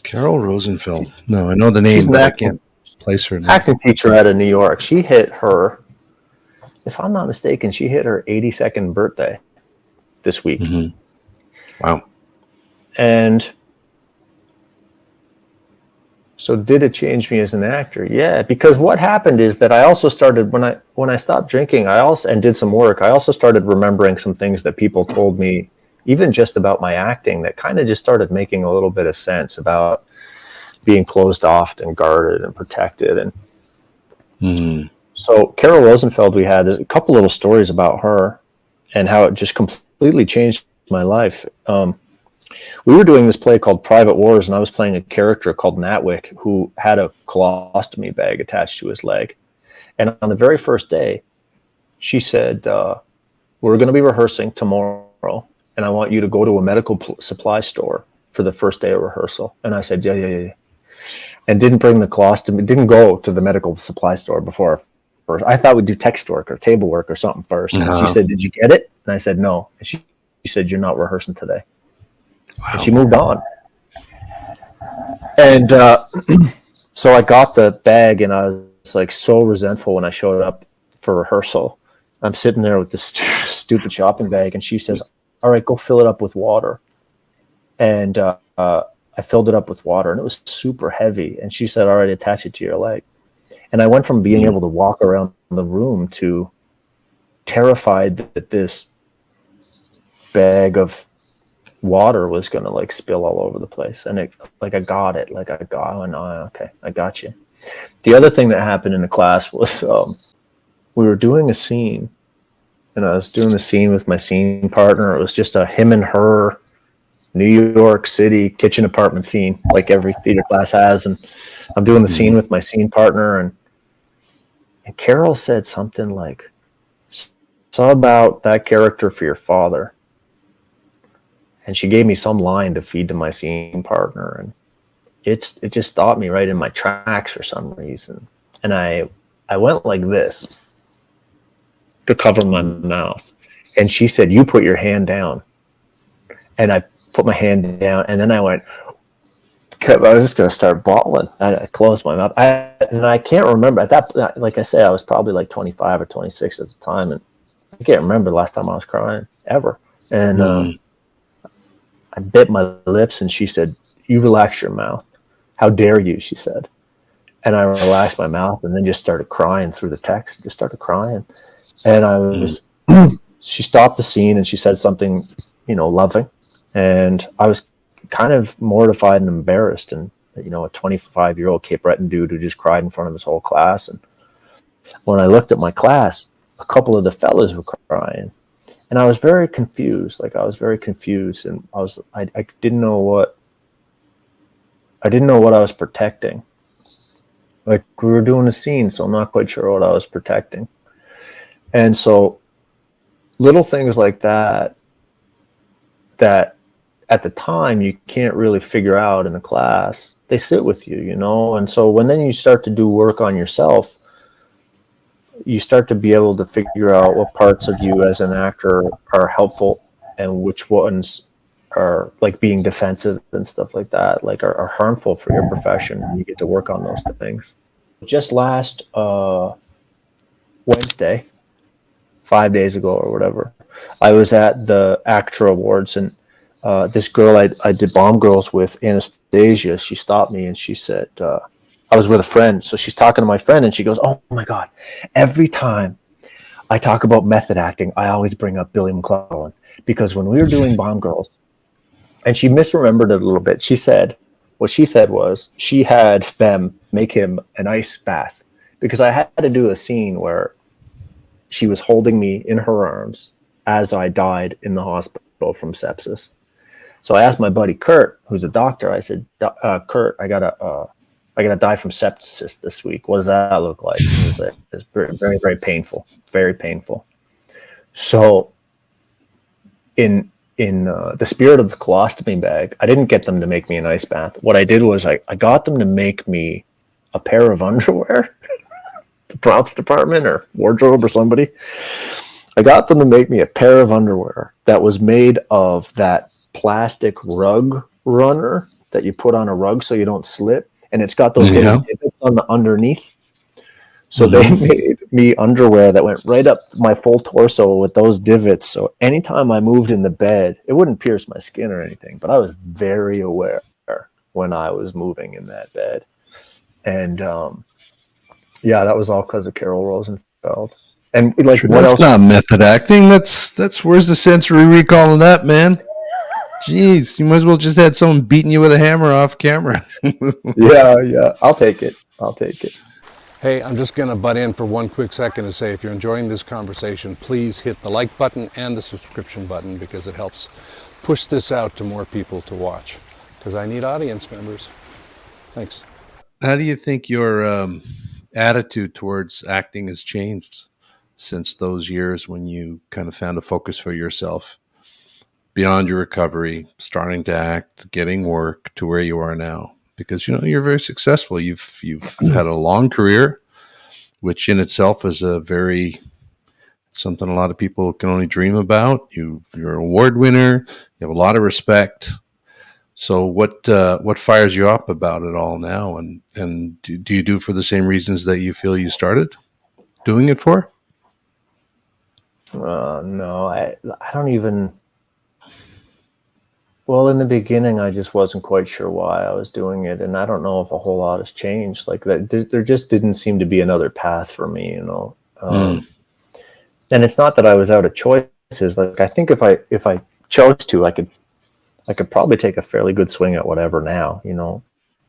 Speaker 1: Carol Rosenfeld. No, I know the name,
Speaker 2: She's an
Speaker 1: but I can't place her name.
Speaker 2: acting teacher out of New York. She hit her, if I'm not mistaken, she hit her 82nd birthday this week.
Speaker 1: Mm-hmm. Wow.
Speaker 2: And so did it change me as an actor? Yeah, because what happened is that I also started, when I stopped drinking, and did some work, I also started remembering some things that people told me, even just about my acting, that kind of just started making a little bit of sense about being closed off and guarded and protected. And so Carol Rosenfeld, there's a couple little stories about her and how it just completely changed my life. We were doing this play called Private Wars, and I was playing a character called Natwick who had a colostomy bag attached to his leg. And on the very first day, she said, we're going to be rehearsing tomorrow, and I want you to go to a medical supply store for the first day of rehearsal. And I said, yeah. And didn't bring the colostomy, didn't go to the medical supply store before first. I thought we'd do text work or table work or something first. And she said, did you get it? And I said, no. And she said, you're not rehearsing today. Wow. And she moved on. And so I got the bag, and I was like so resentful when I showed up for rehearsal. I'm sitting there with this stupid shopping bag, and she says, all right, go fill it up with water. And I filled it up with water, and it was super heavy. And she said, all right, attach it to your leg. And I went from being able to walk around the room to terrified that this bag of water was going to like spill all over the place. And I got it. Okay, I got you. The other thing that happened in the class was we were doing a scene, and I was doing the scene with my scene partner. It was just a him and her New York City kitchen apartment scene, like every theater class has. And I'm doing the scene with my scene partner, and Carol said something like, "Saw about that character for your father." And she gave me some line to feed to my scene partner, and it just stopped me right in my tracks for some reason. And I went like this to cover my mouth. And she said, "You put your hand down." And I put my hand down, and then I went, I was just going to start bawling. I closed my mouth. And I can't remember at that, like I said, I was probably like 25 or 26 at the time. And I can't remember the last time I was crying ever. And I bit my lips, and she said, "You relax your mouth. How dare you?" she said. And I relaxed my mouth, and then just started crying through the text, just started crying. And I was, she stopped the scene, and she said something, loving. And I was kind of mortified and embarrassed. And, a 25-year-old Cape Breton dude who just cried in front of his whole class. And when I looked at my class, a couple of the fellas were crying. And I was very confused. And I didn't know what I was protecting. Like, we were doing a scene, so I'm not quite sure what I was protecting. And so little things like that at the time you can't really figure out in a class, they sit with you, And so when then you start to do work on yourself, you start to be able to figure out what parts of you as an actor are helpful and which ones are like being defensive and stuff like that, like are harmful for your profession. And you get to work on those things. Just last Wednesday, 5 days ago or whatever, I was at the ACTRA Awards, and this girl I did Bomb Girls with, Anastasia, she stopped me and she said, I was with a friend. So she's talking to my friend, and she goes, "Oh my God, every time I talk about method acting, I always bring up Billy MacLellan, because when we were doing Bomb Girls," and she misremembered it a little bit. What she said was she had them make him an ice bath, because I had to do a scene where she was holding me in her arms as I died in the hospital from sepsis. So I asked my buddy Kurt, who's a doctor, I said, "Kurt, I gotta die from sepsis this week. What does that look like?" He was like, "It's very, very, very painful, very painful." So in the spirit of the colostomy bag, I didn't get them to make me an ice bath. What I did was I got them to make me a pair of underwear, the props department or wardrobe or somebody. I got them to make me a pair of underwear that was made of that plastic rug runner that you put on a rug so you don't slip, and it's got those little divots on the underneath. So they made me underwear that went right up my full torso with those divots. So anytime I moved in the bed, it wouldn't pierce my skin or anything, but I was very aware when I was moving in that bed. And yeah, that was all because of Carol Rosenfeld. And like,
Speaker 1: sure,
Speaker 2: what
Speaker 1: that's
Speaker 2: else?
Speaker 1: not method acting. That's where's the sensory recall in that, man? Jeez, you might as well just had someone beating you with a hammer off camera.
Speaker 2: Yeah, I'll take it.
Speaker 1: Hey, I'm just going to butt in for one quick second to say, if you're enjoying this conversation, please hit the like button and the subscription button, because it helps push this out to more people to watch, because I need audience members. Thanks. How do you think your attitude towards acting has changed since those years when you kind of found a focus for yourself beyond your recovery, starting to act, getting work to where you are now? Because, you know, you're very successful. You've had a long career, which in itself is something a lot of people can only dream about. You're an award winner. You have a lot of respect. So what fires you up about it all now? And do you do it for the same reasons that you feel you started doing it for?
Speaker 2: No, I don't even. Well, in the beginning, I just wasn't quite sure why I was doing it, and I don't know if a whole lot has changed. Like that, there just didn't seem to be another path for me, you know. And it's not that I was out of choices. Like, I think if I chose to, I could probably take a fairly good swing at whatever now, you know.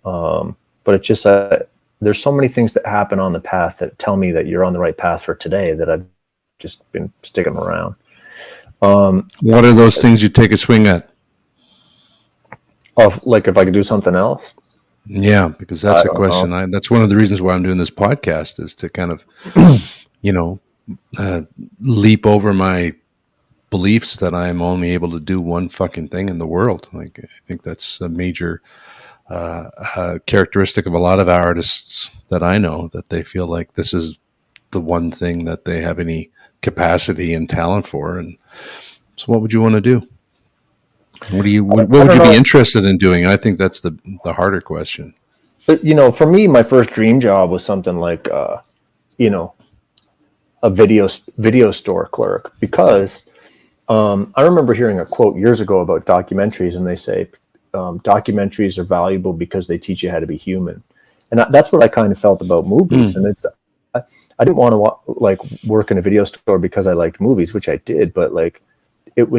Speaker 2: But it's just there's so many things that happen on the path that tell me that you're on the right path for today, that I've just been sticking around.
Speaker 1: What are those things you take a swing at?
Speaker 2: Of, like, if I could do something else?
Speaker 1: Yeah, because that's a question. That's one of the reasons why I'm doing this podcast, is to kind of, you know, leap over my beliefs that I'm only able to do one fucking thing in the world. Like, I think that's a major characteristic of a lot of artists that I know, that they feel like this is the one thing that they have any capacity and talent for. And so what would you want to do? What would you be interested in doing? I think that's the harder question.
Speaker 2: But, you know, for me, my first dream job was something like, you know, a video store clerk, because I remember hearing a quote years ago about documentaries, and they say documentaries are valuable because they teach you how to be human. And that's what I kind of felt about movies. And it's, I didn't want to like work in a video store because I liked movies, which I did, but like, it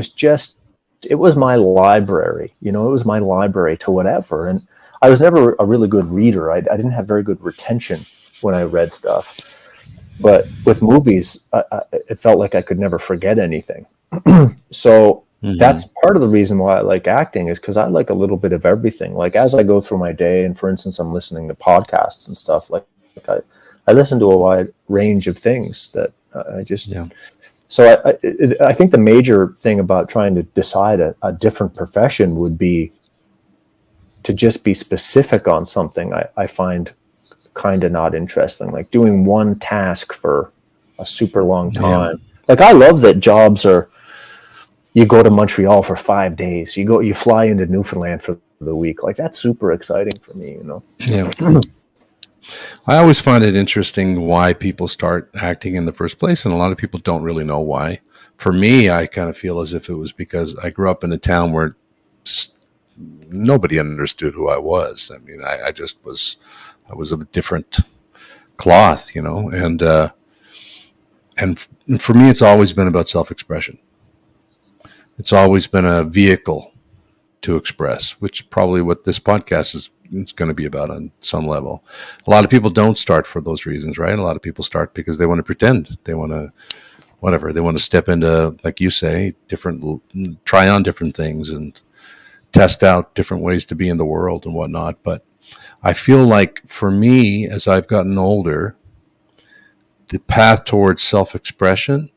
Speaker 2: was my library, you know, it was my library to whatever. And I was never a really good reader. I didn't have very good retention when I read stuff. But with movies, it felt like I could never forget anything. So that's part of the reason why I like acting, is because I like a little bit of everything. Like, as I go through my day, and for instance, I'm listening to podcasts and stuff, like I listen to a wide range of things that I just... Yeah. So I think the major thing about trying to decide a different profession would be to just be specific on something. I find kind of not interesting, like doing one task for a super long time. Yeah. Like, I love that jobs are, you go to Montreal for 5 days, you fly into Newfoundland for the week. Like, that's super exciting for me, you know?
Speaker 1: Yeah. I always find it interesting why people start acting in the first place, and a lot of people don't really know why. For me, I kind of feel as if it was because I grew up in a town where just nobody understood who I was. I mean, I was of a different cloth, you know, and for me, it's always been about self-expression. It's always been a vehicle to express, which probably what this podcast is going to be about on some level. A lot of people don't start for those reasons, right? A lot of people start because they want to pretend. They want to, whatever. They want to step into, like you say, try on different things and test out different ways to be in the world and whatnot. But I feel like for me, as I've gotten older, the path towards self-expression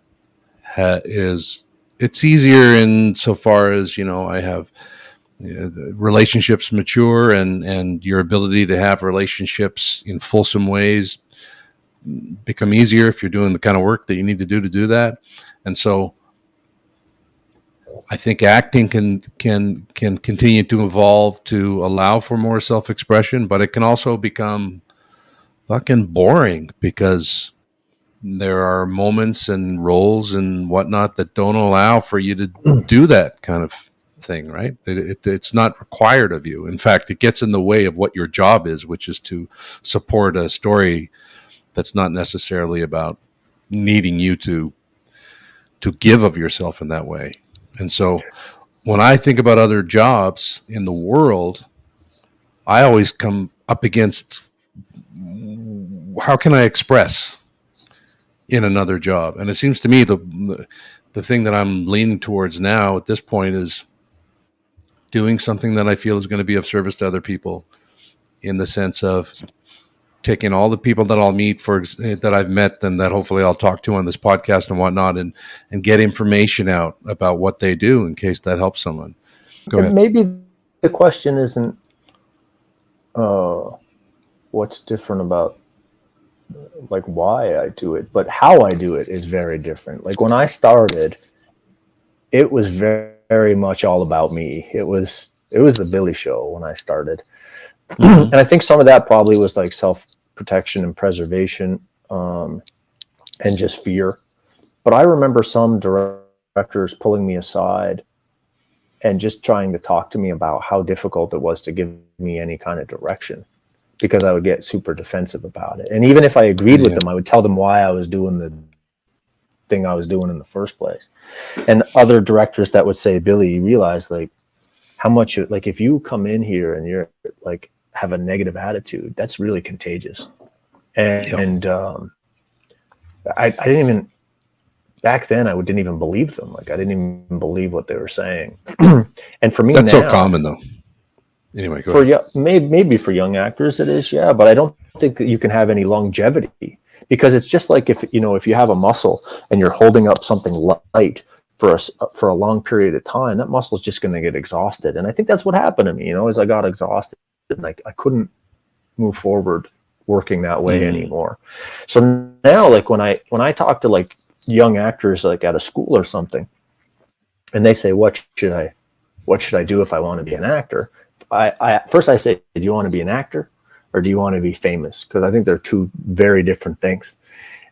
Speaker 1: it's easier in so far as, you know, I have the relationships mature, and your ability to have relationships in fulsome ways become easier if you're doing the kind of work that you need to do that. And so I think acting can continue to evolve to allow for more self-expression, but it can also become fucking boring because there are moments and roles and whatnot that don't allow for you to do that kind of thing, right? It's not required of you. In fact, it gets in the way of what your job is, which is to support a story that's not necessarily about needing you to give of yourself in that way. And so when I think about other jobs in the world, I always come up against how can I express in another job? And it seems to me the thing that I'm leaning towards now at this point is doing something that I feel is going to be of service to other people, in the sense of taking all the people that I'll meet that I've met and that hopefully I'll talk to on this podcast and whatnot, and get information out about what they do in case that helps someone. Go ahead.
Speaker 2: Maybe the question isn't what's different about like why I do it, but how I do it is very different. Like when I started, it was very, very much all about me. It was the Billy Show when I started. And I think some of that probably was like self-protection and preservation, and just fear. But I remember some directors pulling me aside and just trying to talk to me about how difficult it was to give me any kind of direction, because I would get super defensive about it. And even if I agreed with them, I would tell them why I was doing the thing I was doing in the first place. And other directors that would say, Billy, you realize like how much, like if you come in here and you're like, have a negative attitude, that's really contagious. And I didn't even, back then I didn't even believe them. Like I didn't even believe what they were saying. And for me,
Speaker 1: that's
Speaker 2: now,
Speaker 1: so common though. Anyway, go ahead.
Speaker 2: Maybe for young actors it is, yeah, but I don't think that you can have any longevity, because it's just like if you have a muscle and you're holding up something light for a long period of time, that muscle is just going to get exhausted. And I think that's what happened to me, as I got exhausted, and I couldn't move forward working that way anymore. So now, like when I talk to like young actors, like at a school or something, and they say, what should I do if I want to be an actor? First I say, do you want to be an actor or do you want to be famous? Because I think they're two very different things.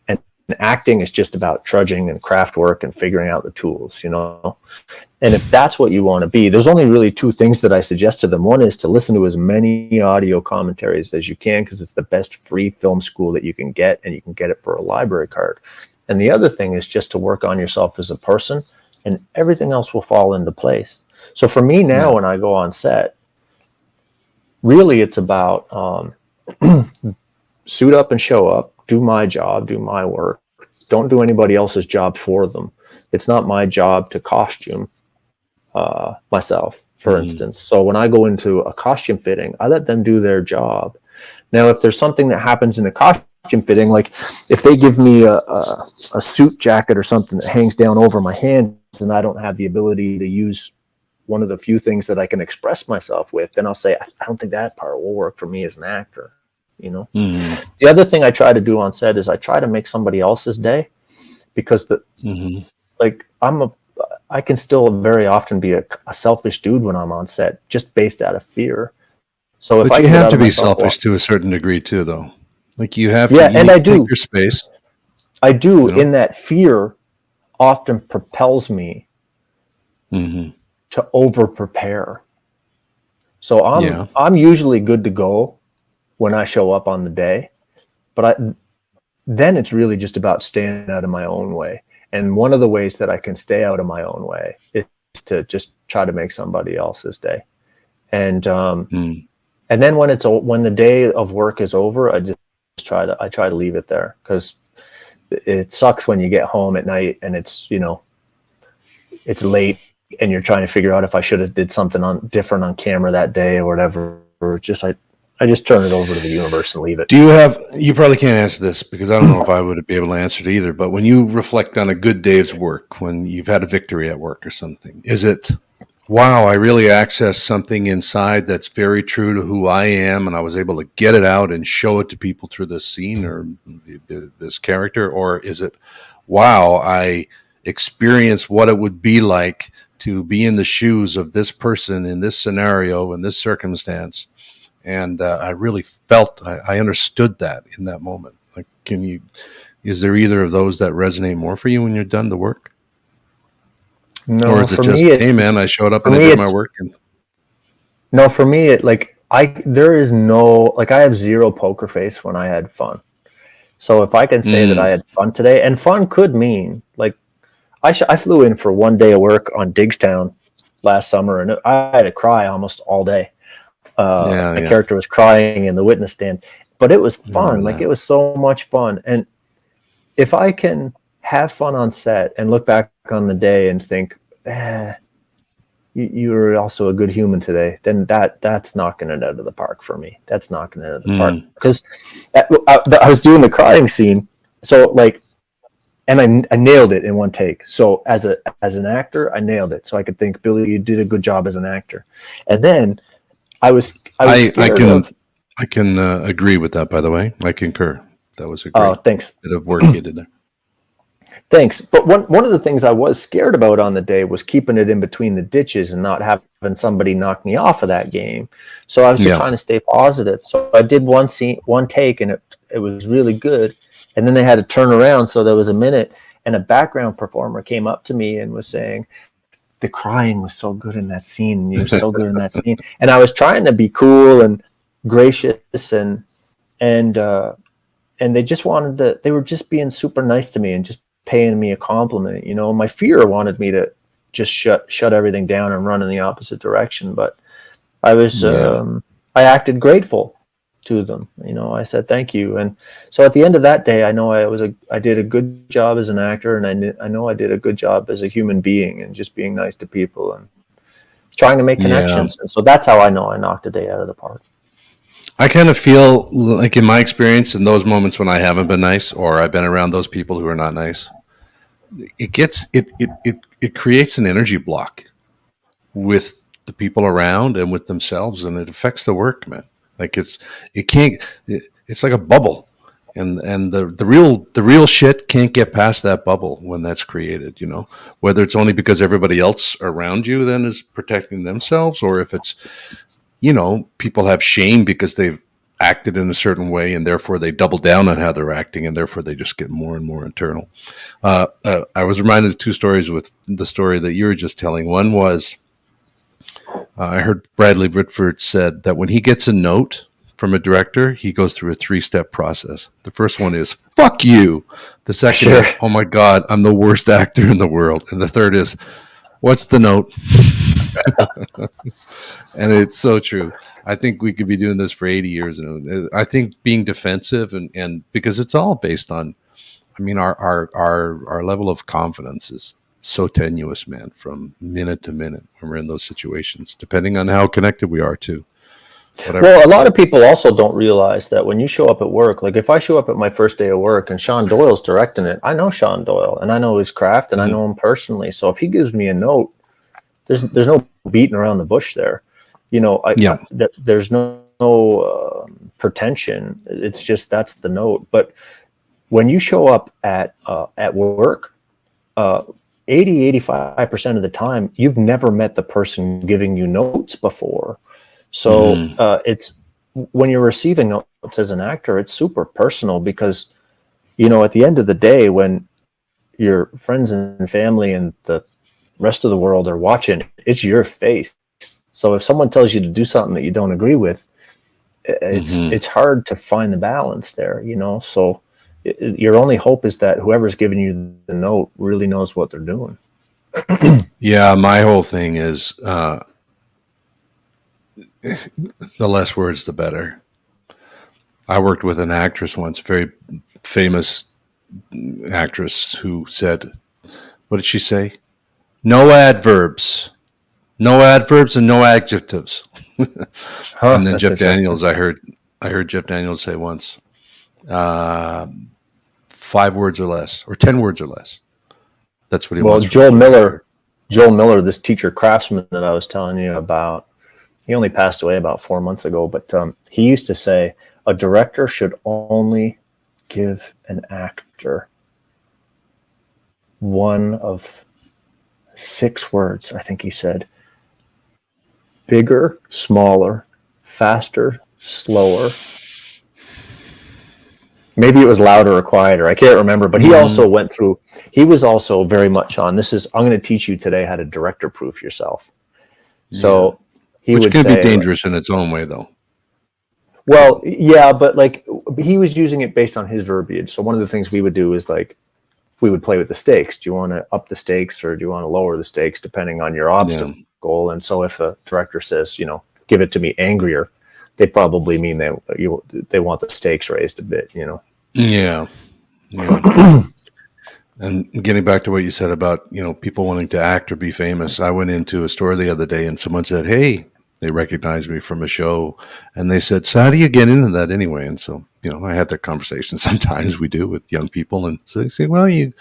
Speaker 2: And acting is just about trudging and craft work and figuring out the tools, And if that's what you want to be, there's only really two things that I suggest to them. One is to listen to as many audio commentaries as you can, because it's the best free film school that you can get, and you can get it for a library card. And the other thing is just to work on yourself as a person, and everything else will fall into place. So for me now, when I go on set, really it's about suit up and show up, do my job, do my work. Don't do anybody else's job for them. It's not my job to costume myself, for instance. So when I go into a costume fitting, I let them do their job. Now, if there's something that happens in the costume fitting, like if they give me a suit jacket or something that hangs down over my hands and I don't have the ability to use one of the few things that I can express myself with, then I'll say, I don't think that part will work for me as an actor. The other thing I try to do on set is I try to make somebody else's day, because I can still very often be a selfish dude when I'm on set, just based out of fear. So if
Speaker 1: but
Speaker 2: I
Speaker 1: you have to be selfish to a certain degree too, though. Like you have to,
Speaker 2: and I do
Speaker 1: take your space.
Speaker 2: I do, in that fear often propels me to over prepare. So I'm usually good to go when I show up on the day, but then it's really just about staying out of my own way. And one of the ways that I can stay out of my own way is to just try to make somebody else's day. And then when the day of work is over, I try to leave it there, because it sucks when you get home at night and it's it's late and you're trying to figure out if I should have did something different on camera that day or whatever. Or I just turn it over to the universe and leave it.
Speaker 1: You probably can't answer this, because I don't know if I would be able to answer it either, but when you reflect on a good day's work, when you've had a victory at work or something, is it, wow, I really accessed something inside that's very true to who I am, and I was able to get it out and show it to people through this scene or this character? Or is it, wow, I experienced what it would be like to be in the shoes of this person in this scenario, in this circumstance. And I really felt, I understood that in that moment. Like, is there either of those that resonate more for you when you're done the work?
Speaker 2: No,
Speaker 1: Or is it
Speaker 2: for
Speaker 1: just,
Speaker 2: me,
Speaker 1: hey man, I showed up
Speaker 2: for
Speaker 1: and I
Speaker 2: me,
Speaker 1: did my
Speaker 2: it's
Speaker 1: work? And
Speaker 2: no, for me, there is no, like, I have zero poker face when I had fun. So if I can say that I had fun today, and fun could mean like, I flew in for 1 day of work on Digstown last summer, and I had to cry almost all day. My character was crying in the witness stand, but it was fun. Like, it was so much fun. And if I can have fun on set and look back on the day and think, you were also a good human today, then that's knocking it out of the park for me. That's knocking it out of the park, because I was doing the crying scene, so like, and I nailed it in one take. So as an actor, I nailed it. So I could think, Billy, you did a good job as an actor. And then I was scared of.
Speaker 1: I can agree with that. By the way, I concur. That was a
Speaker 2: Oh,
Speaker 1: great
Speaker 2: thanks.
Speaker 1: bit of work you did there.
Speaker 2: Thanks. But one of the things I was scared about on the day was keeping it in between the ditches and not having somebody knock me off of that game. So I was just trying to stay positive. So I did one take, and it was really good. And then they had to turn around. So there was a minute, and a background performer came up to me and was saying, the crying was so good in that scene. And you're so good in that scene. And I was trying to be cool and gracious, and they just they were just being super nice to me and just paying me a compliment. My fear wanted me to just shut everything down and run in the opposite direction. But I was, I acted grateful to them. I said, thank you. And so at the end of that day, I know I did a good job as an actor, and I know I did a good job as a human being, and just being nice to people and trying to make connections. And so that's how I know I knocked a day out of the park.
Speaker 1: I kind of feel like, in my experience, in those moments when I haven't been nice, or I've been around those people who are not nice, it creates an energy block with the people around and with themselves, and it affects the work, man. Like, it's like a bubble, and the real shit can't get past that bubble when that's created. Whether it's only because everybody else around you then is protecting themselves, or if it's, people have shame because they've acted in a certain way, and therefore they double down on how they're acting, and therefore they just get more and more internal. I was reminded of two stories with the story that you were just telling. One was, I heard Bradley Whitford said that when he gets a note from a director, he goes through a 3-step process. The first one is, fuck you. The second is, oh my God, I'm the worst actor in the world. And the third is, what's the note? And it's so true. I think we could be doing this for 80 years. And I think being defensive, and because it's all based on, our level of confidence is so tenuous, man, from minute to minute when we're in those situations, depending on how connected we are to whatever.
Speaker 2: Well, a lot of people also don't realize that when you show up at work, like if I show up at my first day of work and Sean Doyle's directing it, I know Sean Doyle, and I know his craft, and I know him personally. So if he gives me a note, there's no beating around the bush there. There's no pretension. It's just, that's the note. But when you show up at work, 80-85% of the time, you've never met the person giving you notes before. So it's, when you're receiving notes as an actor, it's super personal, because, at the end of the day, when your friends and family and the rest of the world are watching, it's your face. So if someone tells you to do something that you don't agree with, it's hard to find the balance there, So your only hope is that whoever's giving you the note really knows what they're doing.
Speaker 1: Yeah, my whole thing is, the less words, the better. I worked with an actress once, very famous actress, who said, what did she say? No adverbs and no adjectives. And then Jeff Daniels, I heard Jeff Daniels say once, 5 words or less, or 10 words or less. That's what he wants.
Speaker 2: Joel Miller, this teacher craftsman that I was telling you about, he only passed away about 4 months ago, but he used to say, a director should only give an actor one of 6 words, I think he said. Bigger, smaller, faster, slower. Maybe it was louder or quieter. I can't remember. But he also went through, he was also very much on, I'm going to teach you today how to director proof yourself. So he
Speaker 1: Which
Speaker 2: would
Speaker 1: can
Speaker 2: say,
Speaker 1: be dangerous in its own way, though.
Speaker 2: well, yeah, but like he was using it based on his verbiage. So one of the things we would do is like, we would play with the stakes. Do you want to up the stakes or do you want to lower the stakes depending on your obstacle? Yeah. And so if a director says, give it to me angrier, they probably mean they want the stakes raised a bit,
Speaker 1: Yeah. And getting back to what you said about, people wanting to act or be famous, I went into a store the other day and someone said, hey, they recognized me from a show. And they said, so how do you get into that anyway? And so, I had that conversation. Sometimes we do with young people. And so they say, well, do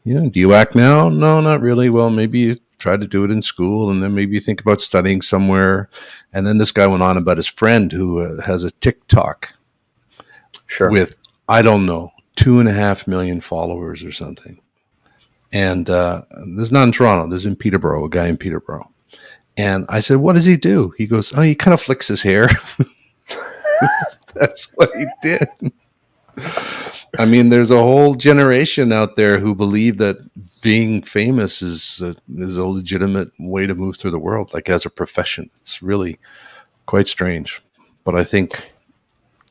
Speaker 1: you act now? No, not really. Well, maybe you try to do it in school and then maybe you think about studying somewhere. And then this guy went on about his friend who has a TikTok with, I don't know, 2.5 million followers or something. And this is not in Toronto. This is in Peterborough, a guy in Peterborough. And I said, what does he do? He goes, oh, he kind of flicks his hair. That's what he did. I mean, there's a whole generation out there who believe that being famous is a legitimate way to move through the world, like as a profession. It's really quite strange. But I think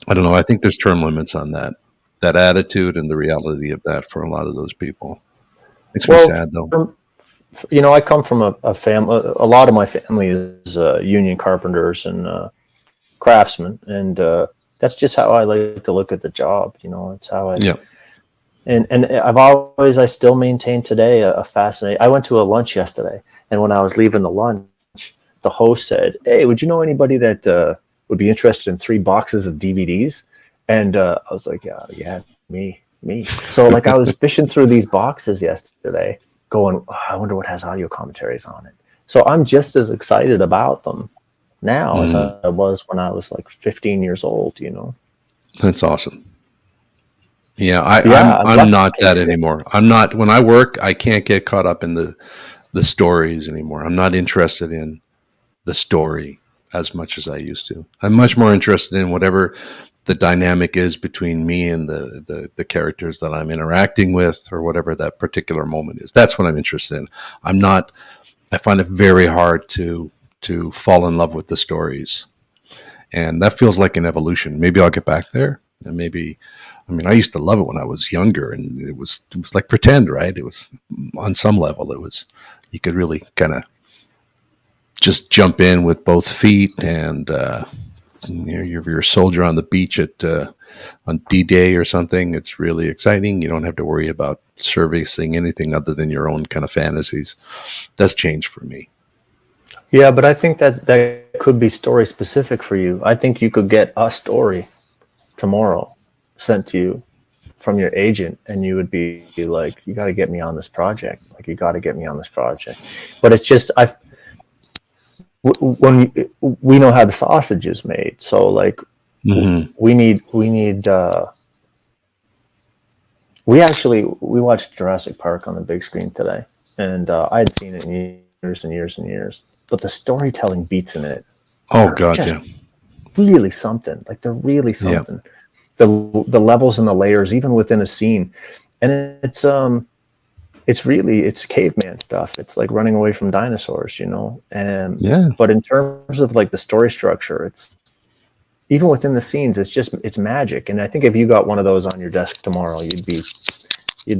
Speaker 1: there's term limits on that attitude and the reality of that for a lot of those people. Makes me sad, though.
Speaker 2: I come from a family. A lot of my family is union carpenters and craftsmen, and that's just how I like to look at the job. It's how I. Yeah. And I still maintain today a fascinating. I went to a lunch yesterday, and when I was leaving the lunch, the host said, "Hey, would you know anybody that would be interested in 3 boxes of DVDs?" And I was like, "Yeah, me." So like I was fishing through these boxes yesterday, going, I wonder what has audio commentaries on it. So I'm just as excited about them now as I was when I was like 15 years old.
Speaker 1: That's awesome. Yeah, I'm not that anymore. I'm not. When I work, I can't get caught up in the stories anymore. I'm not interested in the story as much as I used to. I'm much more interested in whatever the dynamic is between me and the characters that I'm interacting with, or whatever that particular moment is. That's what I'm interested in. I find it very hard to fall in love with the stories, and that feels like an evolution. Maybe I'll get back there, and maybe. I mean, I used to love it when I was younger, and it was like pretend, right? It was on some level, you could really kind of just jump in with both feet, and you're a soldier on the beach on D-Day or something. It's really exciting. You don't have to worry about servicing anything other than your own kind of fantasies. That's changed for me.
Speaker 2: Yeah, but I think that could be story specific for you. I think you could get a story tomorrow sent to you from your agent, and you would be like, you got to get me on this project. Like, you got to get me on this project. But it's just, when we know how the sausage is made. So like, we watched Jurassic Park on the big screen today, and I had seen it in years and years and years, but the storytelling beats in it.
Speaker 1: Oh God, yeah.
Speaker 2: Really something. Like, they're really something. Yeah. The levels and the layers, even within a scene, and it's caveman stuff. It's like running away from dinosaurs, and But in terms of like the story structure, it's even within the scenes, it's magic. And I think if you got one of those on your desk tomorrow, you'd be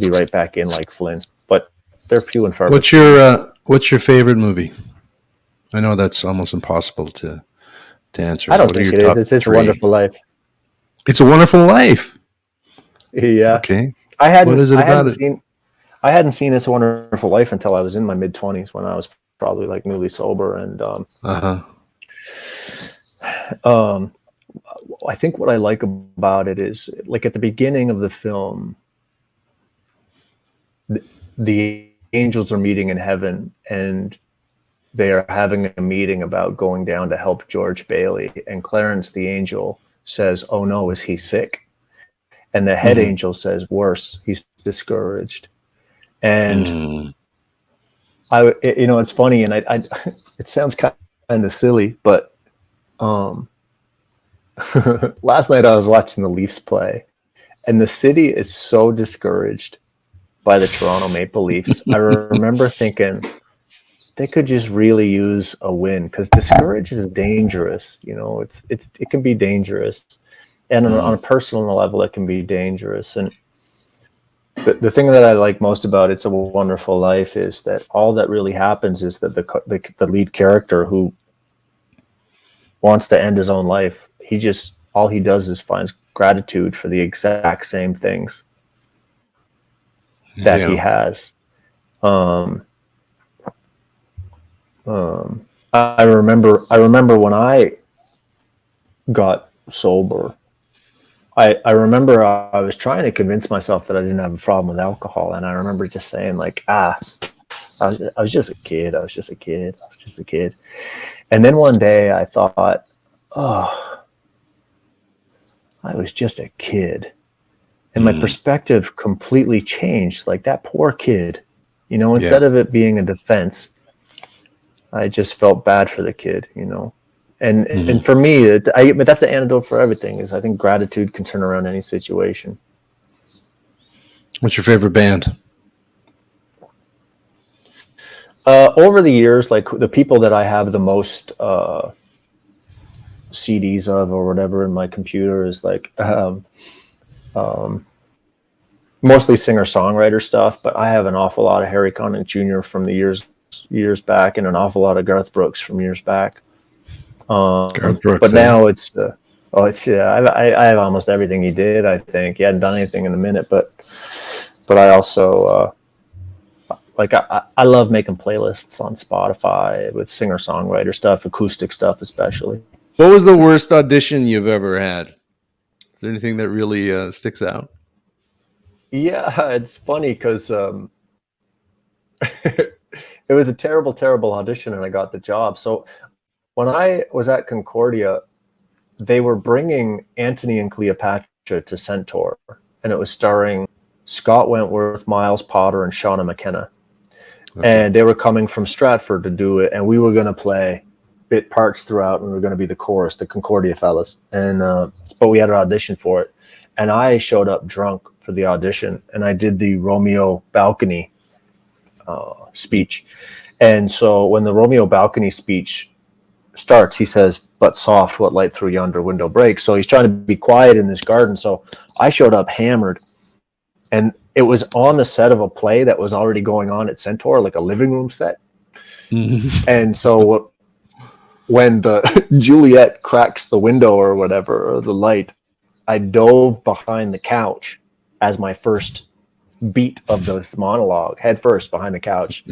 Speaker 2: right back in like Flynn. But they're few and far.
Speaker 1: What's your favorite movie? I know that's almost impossible to answer.
Speaker 2: I don't think it is. It's a Wonderful Life.
Speaker 1: It's a Wonderful Life.
Speaker 2: Yeah.
Speaker 1: Okay.
Speaker 2: What is it about it? I hadn't seen It's a Wonderful Life until I was in my mid-20s, when I was probably like newly sober. And I think what I like about it is, like, at the beginning of the film, the angels are meeting in heaven, and they are having a meeting about going down to help George Bailey. And Clarence the angel says, "Oh no, is he sick?" And the head angel says, "Worse, he's discouraged." And It's funny, and I it sounds kind of silly, but last night I was watching the Leafs play, and the city is so discouraged by the Toronto Maple Leafs. I remember thinking they could just really use a win, because discouraged is dangerous. It can be dangerous, and on a personal level, it can be dangerous. And the thing that I like most about It's a Wonderful Life is that all that really happens is that the lead character, who wants to end his own life, all he does is finds gratitude for the exact same things that he has. I remember when I got sober, I remember I was trying to convince myself that I didn't have a problem with alcohol, and I remember just saying like, I was just a kid. And then one day I thought, oh, I was just a kid. And my perspective completely changed. Like, that poor kid, instead of it being a defense, I just felt bad for the kid, And for me, but that's the antidote for everything, is I think gratitude can turn around any situation.
Speaker 1: What's your favorite band?
Speaker 2: Over the years, like, the people that I have the most CDs of or whatever in my computer is like mostly singer-songwriter stuff, but I have an awful lot of Harry Connick Jr. from the years back, and an awful lot of Garth Brooks from years back.
Speaker 1: Garth Brooks,
Speaker 2: but now I have almost everything he did. I think he hadn't done anything in a minute, but I also I love making playlists on Spotify with singer-songwriter stuff, acoustic stuff especially.
Speaker 1: What was the worst audition you've ever had? Is there anything that really sticks out?
Speaker 2: Yeah, it's funny because it was a terrible, terrible audition, and I got the job. So when I was at Concordia, they were bringing Antony and Cleopatra to Centaur, and it was starring Scott Wentworth, Miles Potter, and Shauna McKenna. Okay. And they were coming from Stratford to do it, and we were going to play bit parts throughout, and we were going to be the chorus, the Concordia fellas. And but we had an audition for it, and I showed up drunk for the audition, and I did the Romeo balcony speech. And so when the Romeo balcony speech starts, he says, "But soft, what light through yonder window breaks." So he's trying to be quiet in this garden. So I showed up hammered, and it was on the set of a play that was already going on at Centaur, like a living room set. And so when the Juliet cracks the window or whatever, or the light, I dove behind the couch as my first beat of this monologue, head first behind the couch.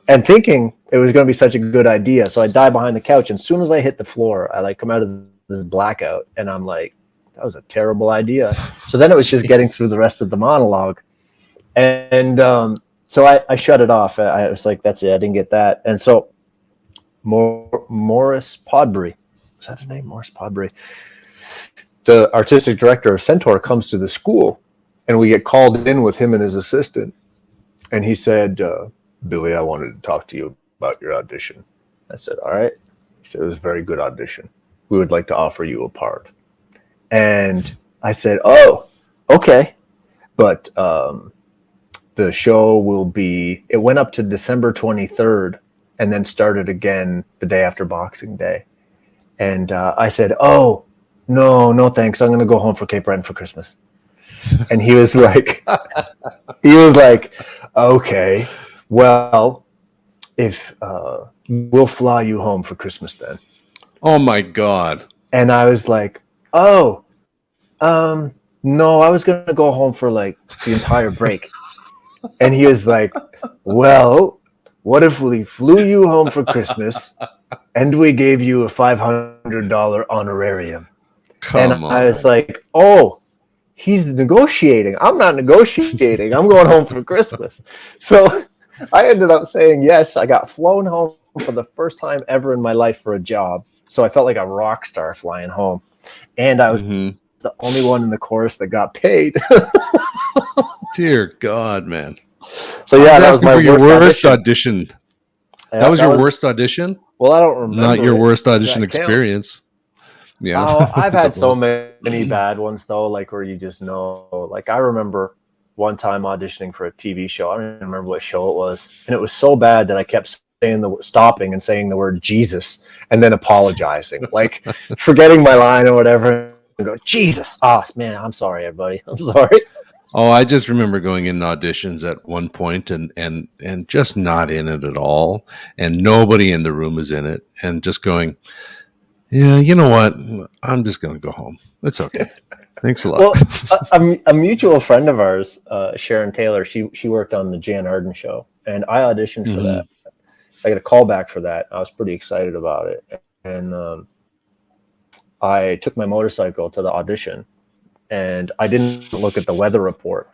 Speaker 2: And thinking it was going to be such a good idea. So I dive behind the couch, and as soon as I hit the floor, I come out of this blackout, and I'm like, that was a terrible idea. So then it was just getting through the rest of the monologue. And so I shut it off. I was like, that's it. I didn't get that. And so Morris Podbury, was that his name? Morris Podbury, the artistic director of Centaur, comes to the school, and we get called in with him and his assistant. And he said, "Billy, I wanted to talk to you about your audition." I said, "All right." He said, "It was a very good audition. We would like to offer you a part." And I said, "Oh, okay." But the show will be, it went up to December 23rd and then started again the day after Boxing Day. And I said, "Oh, no, thanks. I'm going to go home for Cape Breton for Christmas." And he was like, "Okay, well, if we'll fly you home for Christmas then."
Speaker 1: Oh my God.
Speaker 2: And I was like, "Oh, no, I was going to go home for like the entire break." And he was like, "Well, what if we flew you home for Christmas and we gave you a $500 honorarium?" And I was like, "Oh, he's negotiating. I'm not negotiating. I'm going home for Christmas." So I ended up saying yes. I got flown home for the first time ever in my life for a job. So I felt like a rock star flying home. And I was the only one in the chorus that got paid.
Speaker 1: Dear God, man.
Speaker 2: So
Speaker 1: I
Speaker 2: yeah,
Speaker 1: was
Speaker 2: that was
Speaker 1: asking
Speaker 2: my
Speaker 1: for your worst
Speaker 2: audition.
Speaker 1: audition. That was your worst audition?
Speaker 2: Well, I don't remember.
Speaker 1: Not your worst
Speaker 2: Does
Speaker 1: audition
Speaker 2: that count?
Speaker 1: experience. Yeah,
Speaker 2: Oh, I've
Speaker 1: I
Speaker 2: had so
Speaker 1: suppose.
Speaker 2: many bad ones though, like where you just know. Like I remember one time auditioning for a TV show. I don't even remember what show it was, and it was so bad that I kept stopping and saying the word Jesus, and then apologizing, like forgetting my line or whatever, and go Jesus. Oh man, I'm sorry, everybody. I'm sorry.
Speaker 1: Oh, I just remember going in auditions at one point and just not in it at all, and nobody in the room is in it, and just going, yeah, you know what? I'm just going to go home. It's okay. Thanks a lot.
Speaker 2: Well, a mutual friend of ours, Sharon Taylor, she worked on the Jan Arden show, and I auditioned for
Speaker 1: Mm-hmm.
Speaker 2: that. I got a call back for that. I was pretty excited about it, and I took my motorcycle to the audition, and I didn't look at the weather report.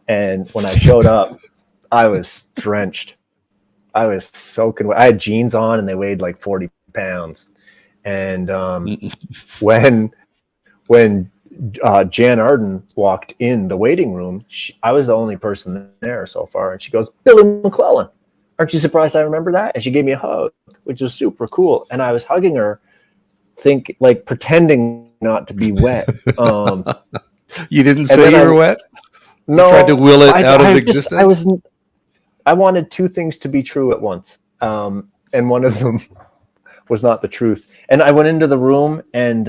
Speaker 2: And when I showed up, I was drenched. I was soaking wet. I had jeans on, and they weighed like 40 pounds. And when Jan Arden walked in the waiting room, I was the only person there so far, and she goes, "Billy MacLellan, aren't you surprised I remember that?" And she gave me a hug, which was super cool. And I was hugging her, pretending not to be wet.
Speaker 1: You didn't say you were wet?
Speaker 2: No,
Speaker 1: you tried to will it out of existence?
Speaker 2: I wanted two things to be true at once, and one of them was not the truth. And I went into the room, and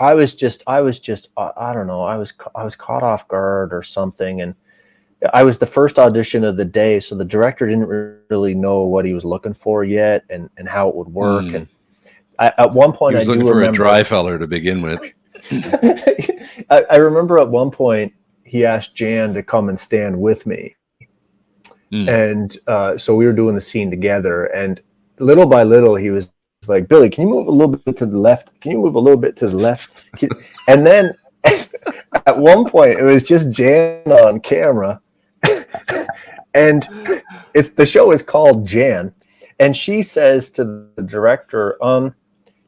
Speaker 2: I was just I don't know, I was caught off guard or something, and I was the first audition of the day, so the director didn't really know what he was looking for yet, and how it would work. And at one point,
Speaker 1: he was looking for a dry feller to begin with.
Speaker 2: I remember at one point he asked Jan to come and stand with me, and so we were doing the scene together. And little by little, he was like, "Billy, can you move a little bit to the left? Can you move a little bit to the left?" And then at one point, it was just Jan on camera, and if the show is called Jan, and she says to the director, "Do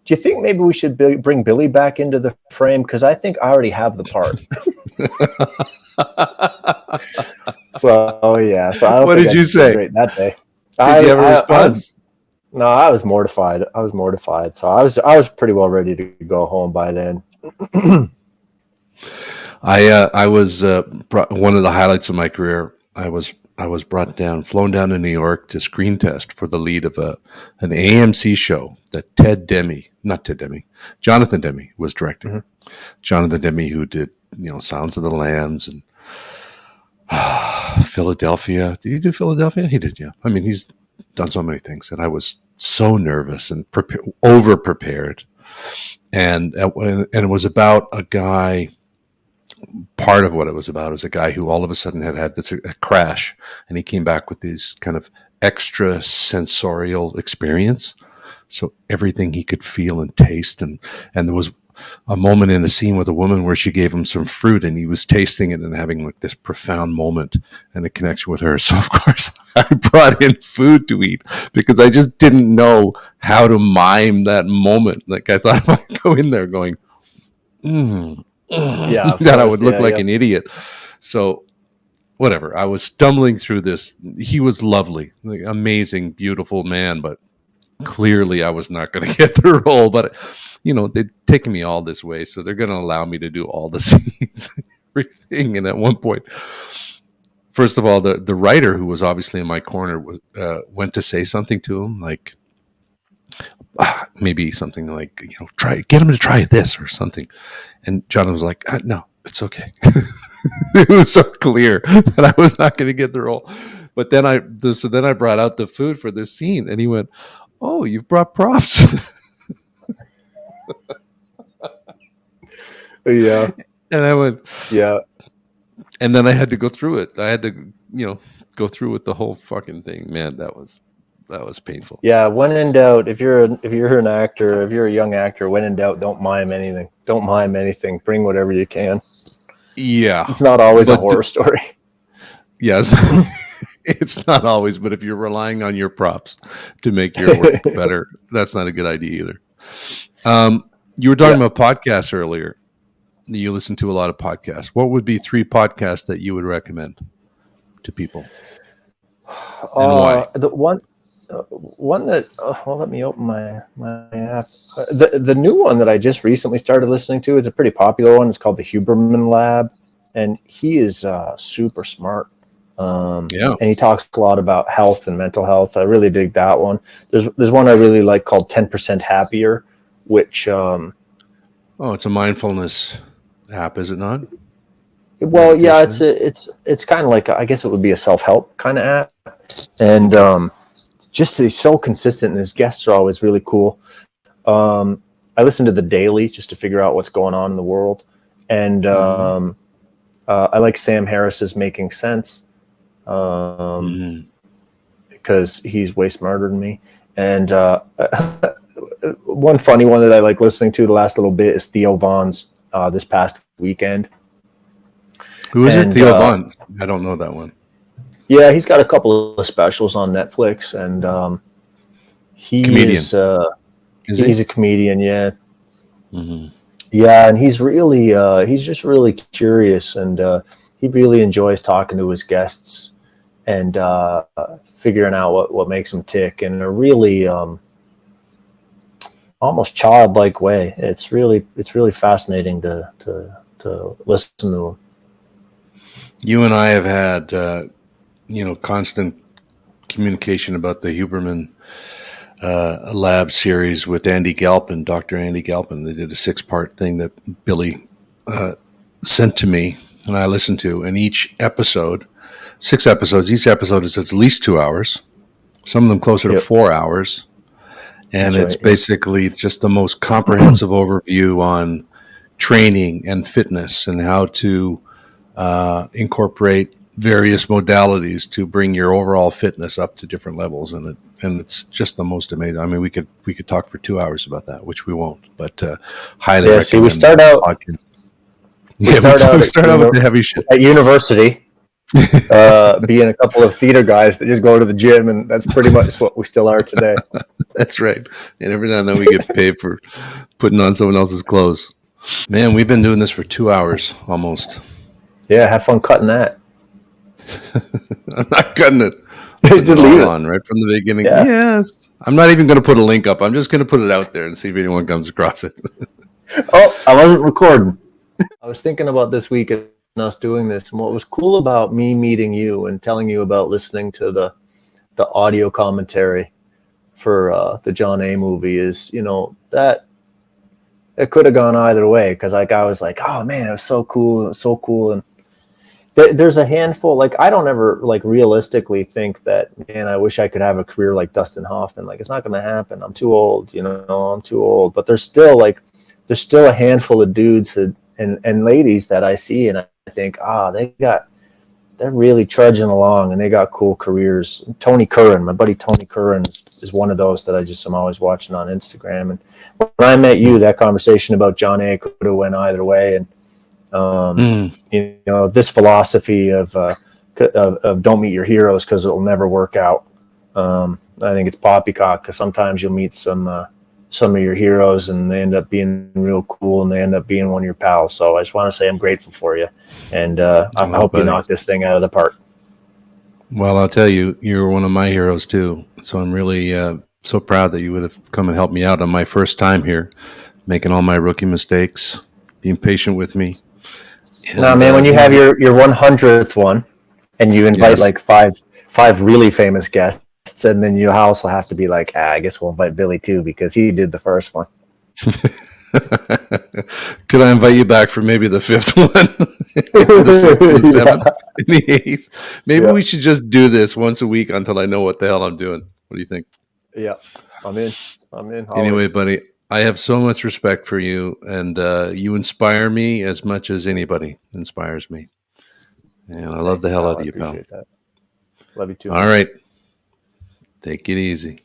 Speaker 2: you think maybe we should bring Billy back into the frame? Because I think I already have the part." So yeah. So I don't
Speaker 1: what
Speaker 2: think
Speaker 1: did you say?
Speaker 2: Great that day.
Speaker 1: Did you have a response?
Speaker 2: No, I was mortified. So I was pretty well ready to go home by then.
Speaker 1: I was one of the highlights of my career. I was flown down to New York to screen test for the lead of an AMC show that Jonathan Demme was directing. Mm-hmm. Jonathan Demme, who did Sounds of the Lambs and Philadelphia. Did he do Philadelphia? He did, yeah. I mean, he's done so many things, and I was so nervous and over prepared, and it was about a guy. Part of what it was about is a guy who all of a sudden had this a crash, and he came back with these kind of extra sensorial experience. So everything he could feel and taste, and there was a moment in the scene with a woman where she gave him some fruit, and he was tasting it and having like this profound moment and a connection with her. So of course I brought in food to eat because I just didn't know how to mime that moment. Like I thought if I go in there going,
Speaker 2: yeah,
Speaker 1: that I would look like an idiot. So whatever, I was stumbling through this. He was lovely, like, amazing, beautiful man, but clearly I was not going to get the role. But they'd taken me all this way, so they're going to allow me to do all the scenes and everything. And at one point, first of all, the writer, who was obviously in my corner, went to say something to him, like maybe something like, get him to try this or something. And John was like, no, it's okay. It was so clear that I was not going to get the role. But then I brought out the food for this scene, and he went, "Oh, you've brought props."
Speaker 2: Yeah.
Speaker 1: And I went,
Speaker 2: yeah.
Speaker 1: And then I had to go through it. I had to, go through with the whole fucking thing. Man, that was painful.
Speaker 2: Yeah. When in doubt, if you're an actor, if you're a young actor, when in doubt, don't mime anything. Don't mime anything. Bring whatever you can.
Speaker 1: Yeah.
Speaker 2: It's not always a horror story.
Speaker 1: Yes. It's not always, but if you're relying on your props to make your work better, that's not a good idea either. You were talking about podcasts earlier. You listen to a lot of podcasts. What would be 3 podcasts that you would recommend? to people, and why?
Speaker 2: The one that well, let me open my app. The new one that I just recently started listening to is a pretty popular one. It's called the Huberman Lab, and he is super smart. And he talks a lot about health and mental health. I really dig that one. There's one I really like called 10% Happier, which
Speaker 1: it's a mindfulness app, is it not?
Speaker 2: Well, yeah, it's kind of like, I guess it would be a self-help kind of app, and just he's so consistent, and his guests are always really cool. I listen to the Daily just to figure out what's going on in the world, and I like Sam Harris's Making Sense, because he's way smarter than me. And one funny one that I like listening to the last little bit is Theo Vaughn's This Past Weekend.
Speaker 1: Who is it? Theo Vaughn. I don't know that one.
Speaker 2: Yeah, he's got a couple of specials on Netflix, and he's a comedian. Yeah, yeah, and he's really he's just really curious, and he really enjoys talking to his guests and figuring out what makes them tick in a really almost childlike way. It's really fascinating to listen to him.
Speaker 1: You and I have had, constant communication about the Huberman Lab series with Andy Galpin, Dr. Andy Galpin. They did a 6-part thing that Billy sent to me, and I listened to. And each episode, 6 episodes, each episode is at least 2 hours, some of them closer to 4 hours. And it's basically just the most comprehensive overview on training and fitness and how to incorporate various modalities to bring your overall fitness up to different levels, and it's just the most amazing. I mean, we could talk for 2 hours about that, which we won't, but highly recommend.
Speaker 2: So we start out. We start out with the heavy shit at university, being a couple of theater guys that just go to the gym, and that's pretty much what we still are today.
Speaker 1: That's right. And every now and then we get paid for putting on someone else's clothes. Man, we've been doing this for 2 hours almost.
Speaker 2: Yeah, have fun cutting that.
Speaker 1: I'm not cutting it. Just leave it on right from the beginning. Yeah. Yes. I'm not even going to put a link up. I'm just going to put it out there and see if anyone comes across it.
Speaker 2: Oh, I wasn't recording. I was thinking about this week and us doing this, and what was cool about me meeting you and telling you about listening to the audio commentary for the John A. movie is, that it could have gone either way, because I was like, oh man, it was so cool, and there's a handful. Like, I don't ever realistically think that, man, I wish I could have a career like Dustin Hoffman. Like, it's not going to happen. I'm too old. I'm too old. But there's still a handful of dudes and ladies that I see, and I think, they're really trudging along, and they got cool careers. Tony Curran, my buddy Tony Curran, is one of those that I'm always watching on Instagram. And when I met you, that conversation about John A. could have went either way. And this philosophy of don't meet your heroes because it'll never work out. I think it's poppycock, because sometimes you'll meet some of your heroes and they end up being real cool, and they end up being one of your pals. So I just want to say I'm grateful for you, and I hope you knock this thing out of the park.
Speaker 1: Well, I'll tell you, you're one of my heroes too. So I'm really so proud that you would have come and helped me out on my first time here, making all my rookie mistakes, being patient with me.
Speaker 2: No, man, when you have your 100th one, and you invite five really famous guests, and then you also have to be like, I guess we'll invite Billy too, because he did the first one.
Speaker 1: Could I invite you back for maybe the 5th one? The 6th and 7th and the 8th? Maybe we should just do this once a week until I know what the hell I'm doing. What do you think?
Speaker 2: Yeah, I'm in.
Speaker 1: Anyway, buddy, I have so much respect for you, and you inspire me as much as anybody inspires me. And I love the hell out of you, pal.
Speaker 2: That. Love you too.
Speaker 1: All right. Take it easy.